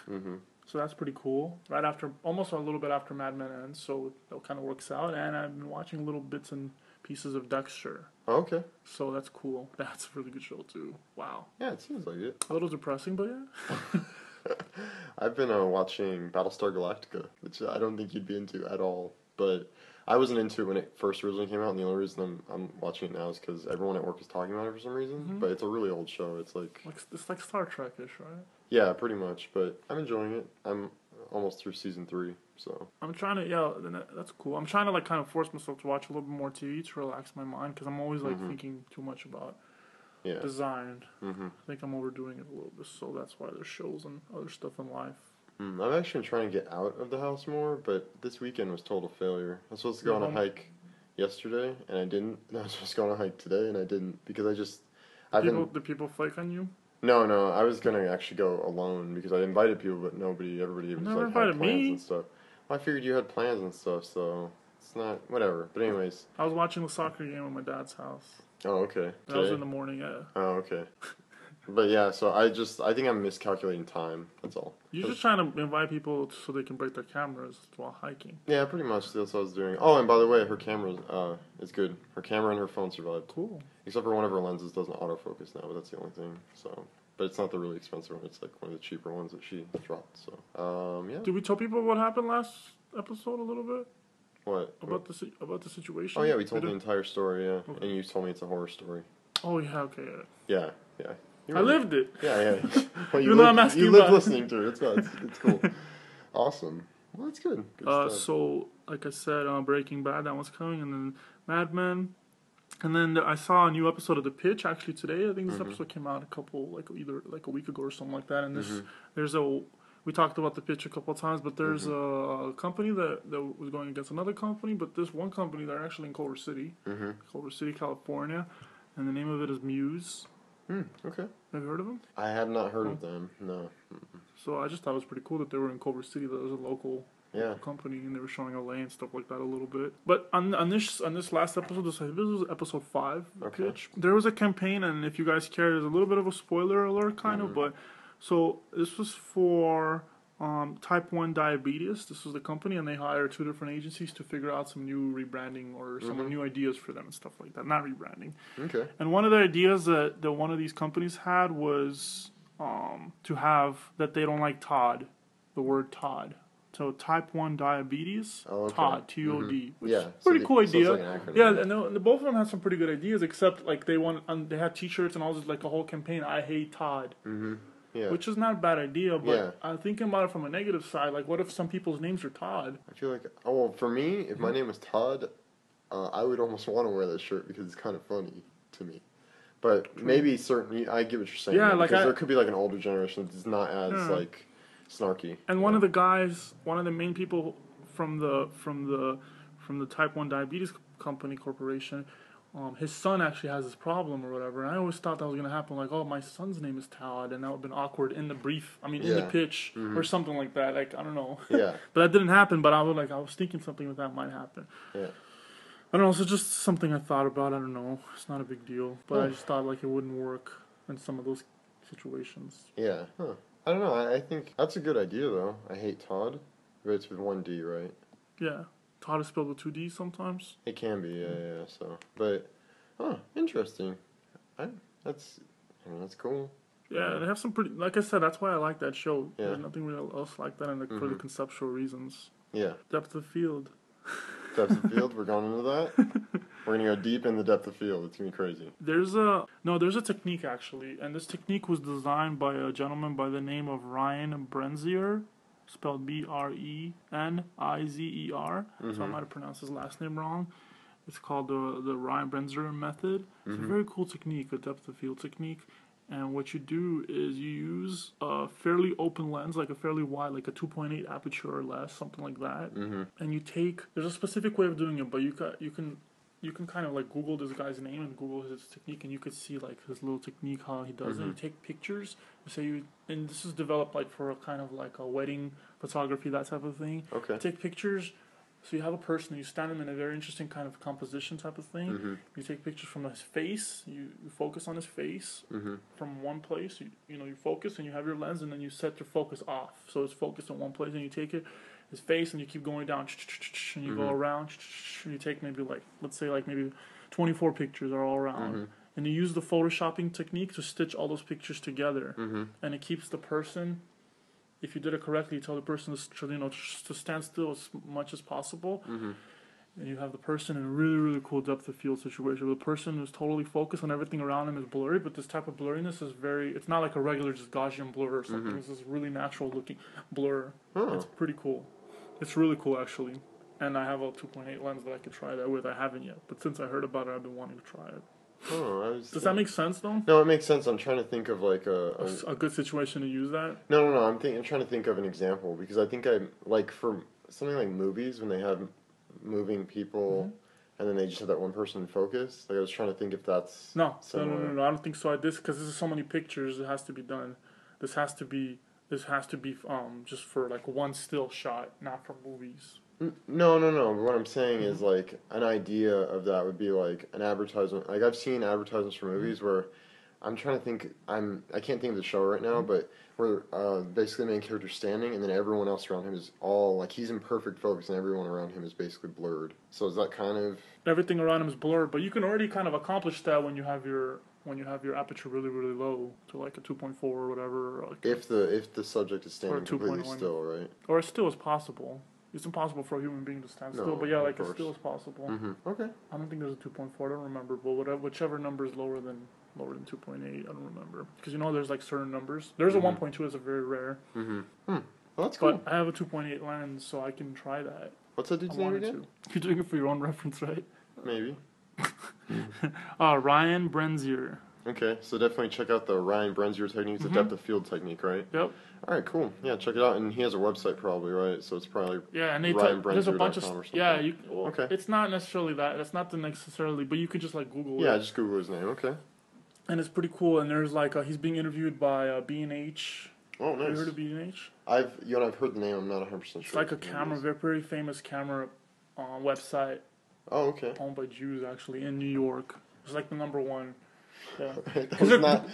so that's pretty cool. Right after, almost a little bit after Mad Men ends, so that kind of works out. And I've been watching little bits and pieces of Dexter. Oh, okay. So that's cool. That's a really good show, too. Wow. Yeah, it seems like it. A little depressing, but yeah. I've been watching Battlestar Galactica, which I don't think you'd be into at all. But I wasn't into it when it first originally came out, and the only reason I'm watching it now is because everyone at work is talking about it for some reason. But it's a really old show. It's like Star Trek-ish, right? Yeah, pretty much. But I'm enjoying it. I'm almost through season 3, so I'm trying to. That's cool. I'm trying to kind of force myself to watch a little bit more TV to relax my mind because I'm always thinking too much about. Yeah. Design. I think I'm overdoing it a little bit, so that's why there's shows and other stuff in life. I've actually been trying to get out of the house more, but this weekend was total failure. I was supposed to go on a hike yesterday, and I didn't. I was supposed to go on a hike today, and I didn't because I just. Did people flake on you? No. I was gonna actually go alone because I invited people, but everybody was like had plans and stuff. Well, I figured you had plans and stuff, so it's not whatever. But anyways, I was watching the soccer game at my dad's house. Oh, okay. That was in the morning, yeah. Oh, okay. But yeah, so I think I'm miscalculating time. That's all. You're just trying to invite people so they can break their cameras while hiking. Yeah, pretty much. That's what I was doing. Oh, and by the way, her camera is good. Her camera and her phone survived. Cool. Except for one of her lenses doesn't autofocus now, but that's the only thing. So, but it's not the really expensive one. It's like one of the cheaper ones that she dropped. So, yeah. Did we tell people what happened last episode a little bit? What? About the situation? Oh yeah, we told the entire story. Yeah, okay. And you told me it's a horror story. Oh yeah, okay. Yeah. I lived it. Yeah. Well, you lived listening to it. It's cool. Awesome. Well, that's good. So, like I said, Breaking Bad, that was coming, and then Mad Men. And then I saw a new episode of The Pitch, actually, today. I think this episode came out either a week ago or something like that. And we talked about The Pitch a couple of times, but there's a company that was going against another company, but this one company, they're actually in Culver City, California, and the name of it is Muse. Okay. Have you heard of them? I have not heard of them, no. So I just thought it was pretty cool that they were in Culver City, that was a local company, and they were showing LA and stuff like that a little bit. But on this last episode, this was episode 5, Pitch, there was a campaign, and if you guys care, there's a little bit of a spoiler alert, kind of, but so this was for type 1 diabetes. This was the company, and they hired 2 different agencies to figure out some new rebranding or some new ideas for them and stuff like that. Not rebranding. Okay. And one of the ideas that one of these companies had was to have that they don't like Todd, the word Todd. So type 1 diabetes, Todd, TOD. Which is a pretty cool idea. Like and both of them had some pretty good ideas, except like they had T-shirts and all this, like a whole campaign. I hate Todd. Yeah. Which is not a bad idea, but I'm thinking about it from a negative side. Like, what if some people's names are Todd? I feel like, for me, if my name was Todd, I would almost want to wear that shirt because it's kind of funny to me. But maybe I get what you're saying. Yeah, because there could be like an older generation that's not as like snarky. And one of the main people from the type 1 diabetes corporation. His son actually has this problem or whatever, and I always thought that was going to happen, like, oh, my son's name is Todd, and that would have been awkward in the pitch, or something like that, like, I don't know. Yeah. But that didn't happen, but I was thinking something like that might happen. Yeah. I don't know, so just something I thought about, I don't know, it's not a big deal, but I just thought, like, it wouldn't work in some of those situations. Yeah, I don't know, I think that's a good idea, though. I hate Todd, but it's with 1 D, right? Yeah. Todd is spelled with 2 Ds sometimes. It can be, yeah. So, but, interesting. That's cool. Yeah, they have some pretty. Like I said, that's why I like that show. Yeah. There's nothing really else like that, for the conceptual reasons. Yeah. Depth of field. Depth of field. We're going into that. We're gonna go deep in the depth of field. It's gonna be crazy. There's a technique actually, and this technique was designed by a gentleman by the name of Ryan Brenzier. Spelled Brenizer. So I might have pronounced his last name wrong. It's called the Ryan Brenzier method. It's a very cool technique, a depth of field technique. And what you do is you use a fairly open lens, like a fairly wide, like a 2.8 aperture or less, something like that. And there's a specific way of doing it, but you can kind of like Google this guy's name and Google his technique, and you could see like his little technique, how he does it. You take pictures, and this is developed like for a kind of like a wedding photography, that type of thing. Okay. You take pictures, so you have a person, you stand him in a very interesting kind of composition type of thing. You take pictures from his face, you focus on his face from one place, you focus and you have your lens, and then you set your focus off. So it's focused in one place, and you take his face and you keep going down, and you go around, and you take maybe let's say maybe 24 pictures are all around. And you use the photoshopping technique to stitch all those pictures together. And it keeps the person, if you did it correctly, you tell the person to stand still as much as possible. And you have the person in a really, really cool depth of field situation where the person is totally focused and everything around him is blurry, but this type of blurriness is it's not like a regular just Gaussian blur or something. This is really natural looking blur. It's pretty cool. It's really cool, actually. And I have a 2.8 lens that I could try that with. I haven't yet, but since I heard about it, I've been wanting to try it. Does that make sense, though? No, it makes sense. I'm trying to think of like a good situation to use that. No. I'm trying to think of an example, because I think for something like movies when they have moving people and then they just have that one person in focus. Like I was trying to think if that's no. I don't think so. Because this is so many pictures, it has to be done. This has to be just for like one still shot, not for movies. No. What I'm saying is like an idea of that would be like an advertisement. Like I've seen advertisements for movies where I'm trying to think. I can't think of the show right now, but where basically the main character's standing, and then everyone else around him is all like he's in perfect focus, and everyone around him is basically blurred. So is that kind of everything around him is blurred? But you can already kind of accomplish that when you have your aperture really really low to like a 2.4 or whatever. Or like if the subject is standing completely still, right? Or as still as possible. It's impossible for a human being to stand still, but yeah, like as still as possible. Mm-hmm. Okay. I don't think there's a 2.4. I don't remember, but whichever number is lower than 2.8. I don't remember because there's like certain numbers. There's a 1.2 is a very rare. Mm-hmm. Well, that's cool. But I have a 2.8 lens, so I can try that. What's that dude's name again? You're doing it for your own reference, right? Maybe. Ryan Brenzier. Okay, so definitely check out the Ryan Brenzier technique. It's a depth of field technique, right? Yep. All right, cool. Yeah, check it out. And he has a website probably, right? So it's probably and there's a bunch of okay. It's not necessarily that. That's not necessarily, but you could just like Google it. Yeah, just Google his name. Okay. And it's pretty cool. And there's like he's being interviewed by B&H. Oh, nice. Have you heard of B&H? I've heard the name. I'm not 100% sure. It's like a very famous camera website. Oh, okay. Owned by Jews actually in New York. It's like the number one. Yeah.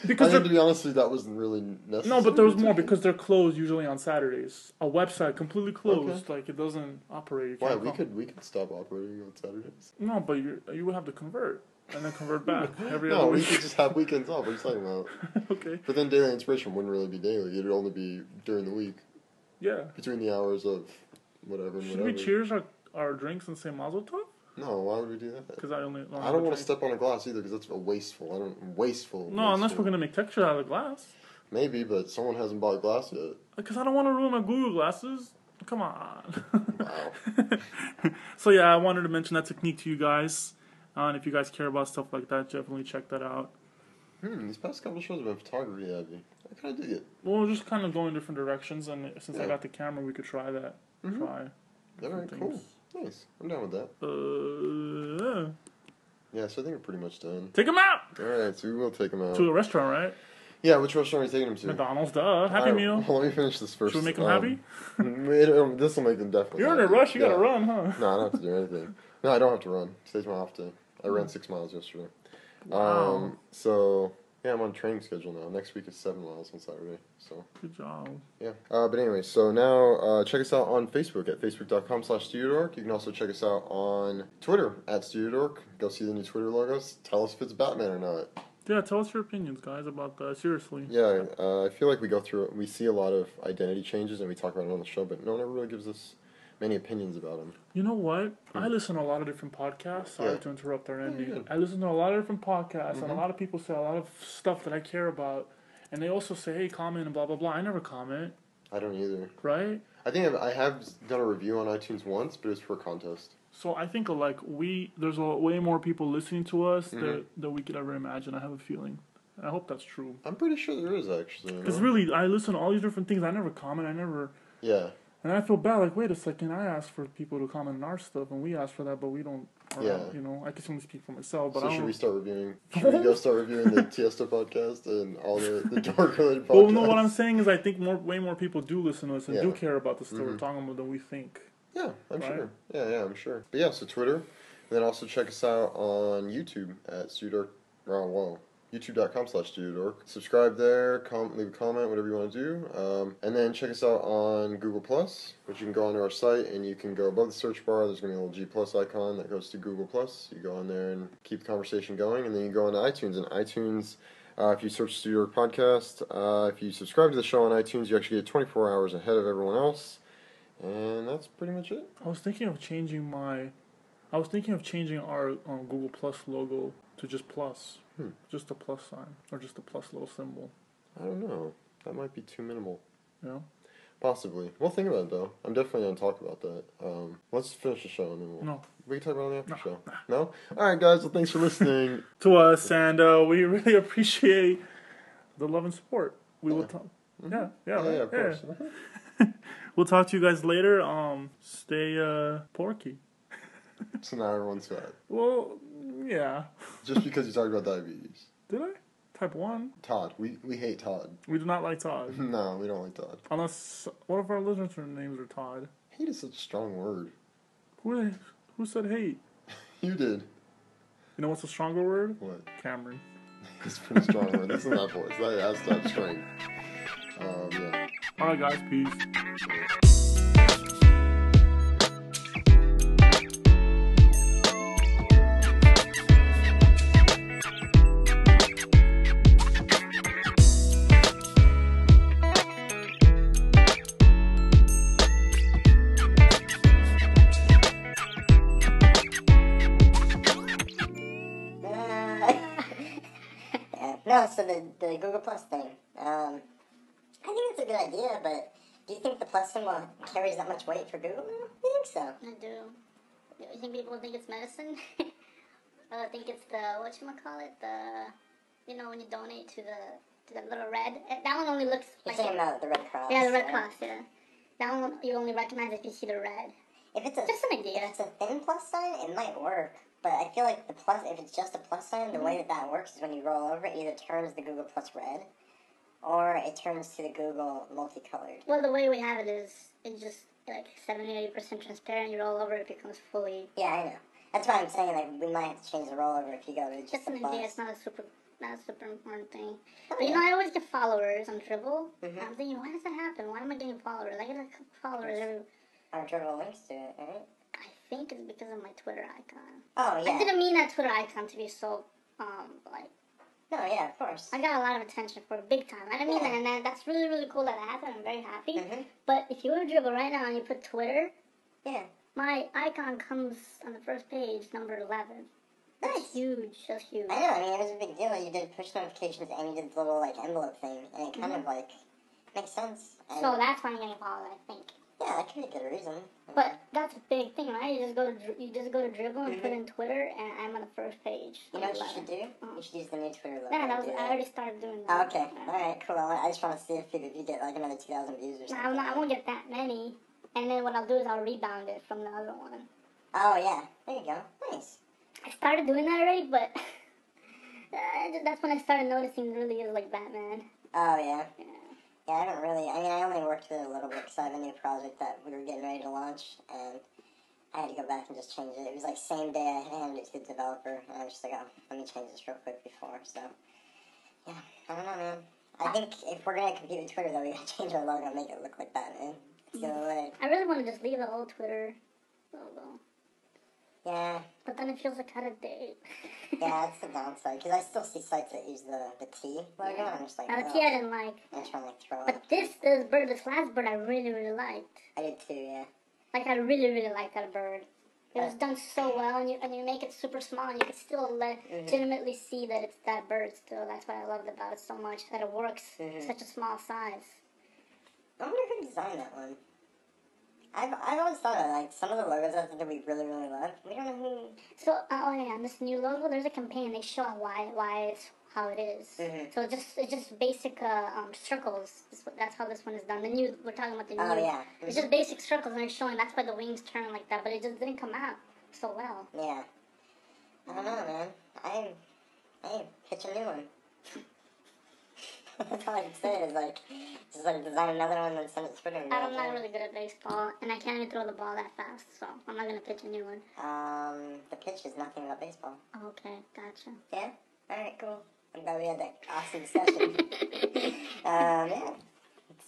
Because to be honest with you, that wasn't really necessary. No, but there was more because they're closed usually on Saturdays. A website completely closed, like it doesn't operate. Why we could stop operating on Saturdays? No, but you would have to convert and then convert back every other week. We could just have weekends off. What are you talking about? Okay. But then daily inspiration wouldn't really be daily. It'd only be during the week. Yeah. Between the hours of whatever. Should we cheers our drinks and say Mazel Tov? No, why would we do that? Because I don't want to step on a glass either, because that's wasteful. Wasteful. No, unless we're gonna make texture out of the glass. Maybe, but someone hasn't bought a glass yet. Because I don't want to ruin my Google glasses. Come on. Wow. So yeah, I wanted to mention that technique to you guys, and if you guys care about stuff like that, definitely check that out. These past couple of shows have been photography heavy. I kind of dig it. Well, we're just kind of going different directions, and since I got the camera, we could try that. Try. All right, cool. Nice. I'm down with that. Yeah, so I think we're pretty much done. Take him out! Alright, so we will take him out. To a restaurant, right? Yeah, which restaurant are we taking him to? McDonald's, duh. Happy Meal. Well, let me finish this first. Should we make them happy? This will make them definitely You're in a rush, you gotta run, huh? No, I don't have to do anything. No, I don't have to run. Today's my off day. I ran 6 miles yesterday. Wow. So... Yeah, I'm on a training schedule now. Next week is 7 miles on Saturday. So good job. Yeah. But anyway, so now check us out on Facebook at facebook.com/StudioDork. You can also check us out on Twitter at StudioDork. Go see the new Twitter logos. Tell us if it's Batman or not. Yeah, tell us your opinions, guys, about that. Seriously. Yeah, I feel like we go through it. We see a lot of identity changes and we talk about it on the show, but no one ever really gives us many opinions about them. You know what? I listen to a lot of different podcasts. Sorry to interrupt our ending. I listen to a lot of different podcasts, and a lot of people say a lot of stuff that I care about, and they also say, "Hey, comment and blah blah blah." I never comment. I don't either. Right? I think I have done a review on iTunes once, but it was for a contest. So I think there's way more people listening to us than we could ever imagine. I have a feeling. I hope that's true. I'm pretty sure there is actually. Because really, I listen to all these different things. I never comment. Yeah. And I feel bad, like, wait a second, I asked for people to comment on our stuff, and we asked for that, but we don't, I can only speak for myself, but should we start reviewing, go start reviewing the Tiesto podcast and all the Dork-related podcasts? Well, no, what I'm saying is I think way more people do listen to us and do care about the stuff we're talking about than we think. Yeah, I'm sure. Yeah, I'm sure. But yeah, so Twitter, and then also check us out on YouTube at StudioDork, youtube.com/StudioDork. Subscribe there, leave a comment, whatever you want to do. And then check us out on Google+, which you can go onto our site, and you can go above the search bar. There's going to be a little G+ icon that goes to Google+. You go on there and keep the conversation going, and then you go on to iTunes. And iTunes, if you search StudioDork Podcast, if you subscribe to the show on iTunes, you actually get 24 hours ahead of everyone else. And that's pretty much it. I was thinking of changing our Google Plus logo to just plus. Just a plus sign. Or just a plus little symbol. I don't know. That might be too minimal. Yeah? Possibly. We'll think about it, though. I'm definitely going to talk about that. Let's finish the show, and then we can talk about it after the show. No? Alright, guys. Well, thanks for listening. To us, and we really appreciate the love and support. We will talk. Yeah, of course. We'll talk to you guys later. Stay porky. So now everyone's fat. Well, yeah. Just because you talked about diabetes. Did I? Type 1? Todd. We hate Todd. We do not like Todd. No, we don't like Todd. Unless one of our listeners' names are Todd. Hate is such a strong word. Who said hate? You did. You know what's a stronger word? What? Cameron. It's pretty strong, man. Listen to that voice. That's that strength. Yeah. Alright, guys. Peace. No, so the Google Plus thing. I think it's a good idea, but do you think the Plus symbol carries that much weight for Google? I think so. I do. You think people think it's medicine? I think it's the, whatchamacallit, when you donate to the little red. That one only looks You're like... saying about the Red Cross. Yeah, the Red Cross, yeah. That one you only recognize if you see the red. If it's Just an idea. If it's a thin plus sign, it might work. But I feel like the plus, if it's just a plus sign, the way that works is when you roll over, it either turns the Google Plus red, or it turns to the Google multicolored. Well, the way we have it is, it's just like 70-80% transparent. You roll over, it becomes fully... Yeah, I know. That's why I'm saying, like, we might have to change the rollover if you go to just an the plus. idea. It's not a super important thing. But I always get followers on Dribble. Mm-hmm. I'm thinking, why does that happen? Why am I getting followers? I get a couple followers every... Our Dribble links to it, right? I think it's because of my Twitter icon. Oh, yeah. I didn't mean that Twitter icon to be so, No, yeah, of course. I got a lot of attention for it, big time. I didn't mean that, and that's really, really cool that it happened. I'm very happy. Mm-hmm. But if you go to Dribble right now and you put Twitter, Yeah. my icon comes on the first page, number 11. That's Nice. huge. That's huge. I know, I mean, it was a big deal. You did push notifications and you did the little, like, envelope thing, and it kind of, like, makes sense. And So that's why I'm getting followed, I think. yeah, that could be a good reason. But that's a big thing, right? You just go to Dribble and put in Twitter, and I'm on the first page. You know what you 11. should do? You should use the new Twitter logo. Yeah, and do I already started doing Oh, that. okay, alright, cool. I just want to see if you get, like, another 2,000 views or something. I won't get that many, and then what I'll do is I'll rebound it from the other one. Oh, yeah. There you go. Nice. I started doing that already, but that's when I started noticing it really is like Batman. Oh, yeah. Yeah. Yeah, I haven't really... I mean, I only worked with it a little bit because I have a new project that we were getting ready to launch, and I had to go back and just change it. It was like same day I handed it to the developer, and I was just like, oh, let me change this real quick before, so... Yeah, I don't know, man. I think if we're going to compete with Twitter, though, we got to change our logo and make it look like Batman. It's the only way. I really want to just leave the old Twitter logo. Yeah. But then it feels like out of date. Yeah, that's the downside, because I still see sites that use the T logo, and I'm just like, Now, the oh. T I didn't like. I'm trying to, like, throw But up. this last bird I really, really liked. I did too, yeah. Like, I really, really liked that bird. It was done so well, and you make it super small, and you can still legitimately see that it's that bird still. That's what I loved about it so much, that it works such a small size. I wonder who designed that one. I've always thought of, like, some of the logos out there that we really, really love. We don't know who... So, on this new logo, there's a campaign. They show why it's how it is. So it's just basic circles. That's how this one is done. We're talking about the new. Oh, yeah. It's just basic circles, and it's showing that's why the wings turn like that. But it just didn't come out so well. Yeah. I don't know, man. I pitch a new one. That's all I can say is, like, just, like, design another one and send it to Twitter. I'm not really good at baseball, and I can't even throw the ball that fast, so I'm not going to pitch a new one. The pitch is nothing about baseball. Okay, gotcha. Yeah? Alright, cool. I'm glad we had that awesome discussion. Yeah.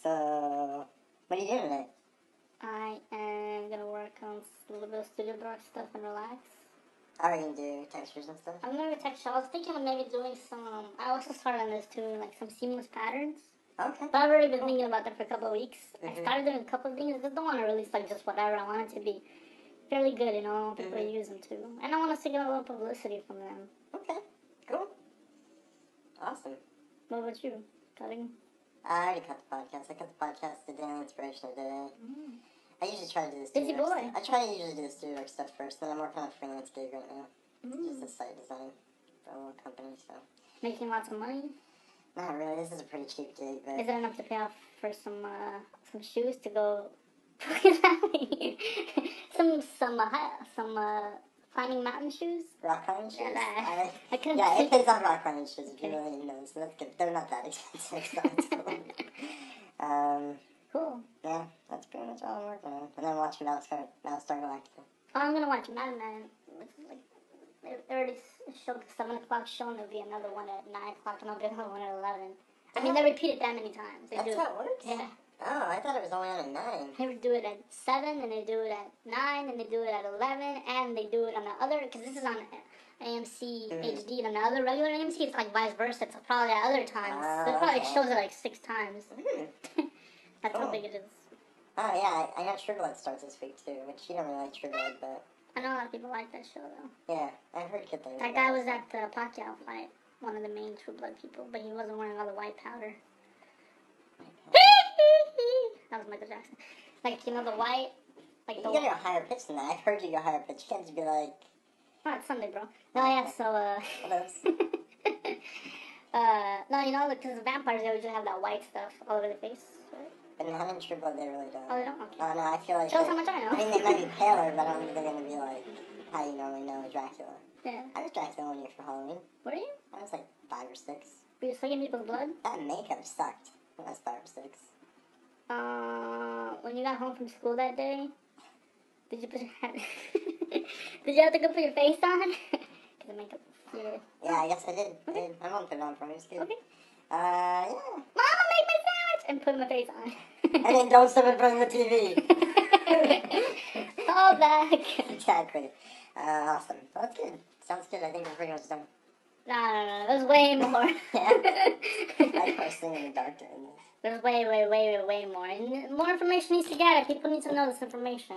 So, what are you doing tonight? I am going to work on a little bit of StudioDork stuff and relax. Are you going to do textures and stuff? I'm going to texture. I was thinking of maybe doing some, I also started on this too, like some seamless patterns. Okay. But I've already been thinking about that for a couple of weeks. I started doing a couple of things. I just don't want to release like just whatever. I want it to be fairly good, you know, people use them too. And I want us to get a little publicity from them. Okay. Cool. Awesome. What about you? Cutting? I already cut the podcast. I cut the podcast, the daily inspiration of the day. I usually try to do this. Busy boy. Stuff. I try to usually do the StudioDork stuff first, then I'm working on a freelance gig right now. Just a site design for a little company, so. Making lots of money? Not really. This is a pretty cheap gig, but. Is it enough to pay off for some shoes to go? some climbing mountain shoes? Rock climbing shoes? Yeah, I couldn't yeah, see. it pays off rock climbing shoes if you really need those, so that's good. They're not that expensive, so it's cool. Cool. Yeah, that's pretty much all I'm working on. And then watching Battlestar Galactica. Oh, I'm gonna watch Mad Men. Like They already showed the 7 o'clock show, and there'll be another one at 9 o'clock, and there'll be another one at 11. I mean, they repeat it that many times. That's how it works? Yeah. Oh, I thought it was only on at 9. They do it at 7, and they do it at 9, and they do it at 11, and they do it on the other, because this is on AMC HD, and on the other regular AMC, it's like vice versa. It's probably at other times. So it probably shows it like 6 times. That's how big it is. Oh, yeah, I know True Blood starts this week, too, which you don't really like True Blood, but... I know a lot of people like that show, though. Yeah, I've heard good things. That guy was at the Pacquiao fight, one of the main True Blood people, but he wasn't wearing all the white powder. That was Michael Jackson. Like, you know, the white... Like you gotta go higher pitch than that. I've heard you go higher pitch. You can't just be like... Oh, it's Sunday, bro. No, yeah, so, What else? no, you know, because the vampires, they usually have that white stuff all over their face, right? But not in True Blood, they really don't. Oh, they don't? Okay. Oh, no, I feel like... Show us how much I know. I mean, they might be paler, but I don't think they're gonna be like how you normally know Dracula. Yeah. I was Dracula one year for Halloween. Were you? I was like 5 or 6. Were you sucking people's blood? That makeup sucked when I was 5 or 6. When you got home from school that day, did you put your did you have to go put your face on? Cause the makeup. Yeah. Yeah, I guess I did. Okay. My mom put it on for me. It was good. Okay. Yeah. Mama, make my sandwich and put my face on. And then don't stop in front of the TV. All back. Exactly. Awesome. Well, that's good. Sounds good. I think we're pretty much done. No. There's way more. I was singing in the dark during this. There's way more. And more information needs to get it. People need to know this information.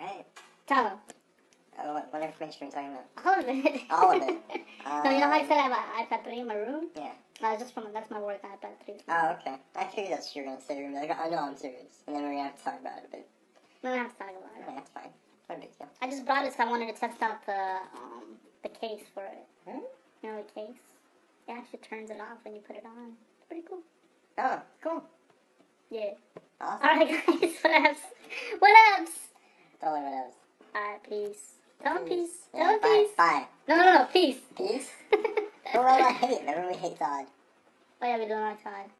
Alright. Tell them. What information are we talking about? All of it. All of it. No, you know how I said I have an iPad 3 in my room? Yeah. No, that's my work iPad 3. Oh, okay. I figured that's what you were going to say. You're going to be like, oh, no, I'm serious. And then we're going to have to talk about it a bit. We don't have to talk about it. Yeah, that's fine. Not a big deal. I just brought it because I wanted to test out the case for it. Hmm? You know the case? It actually turns it off when you put it on. It's pretty cool. Oh, cool. Yeah. Awesome. Alright guys, what else? What else? Tell her what else. Alright, peace. Tell them peace. Yeah, Tell them bye. peace. Bye. No, peace. Peace? Well, I hate. Remember we hate Todd. Oh yeah, we don't like Todd.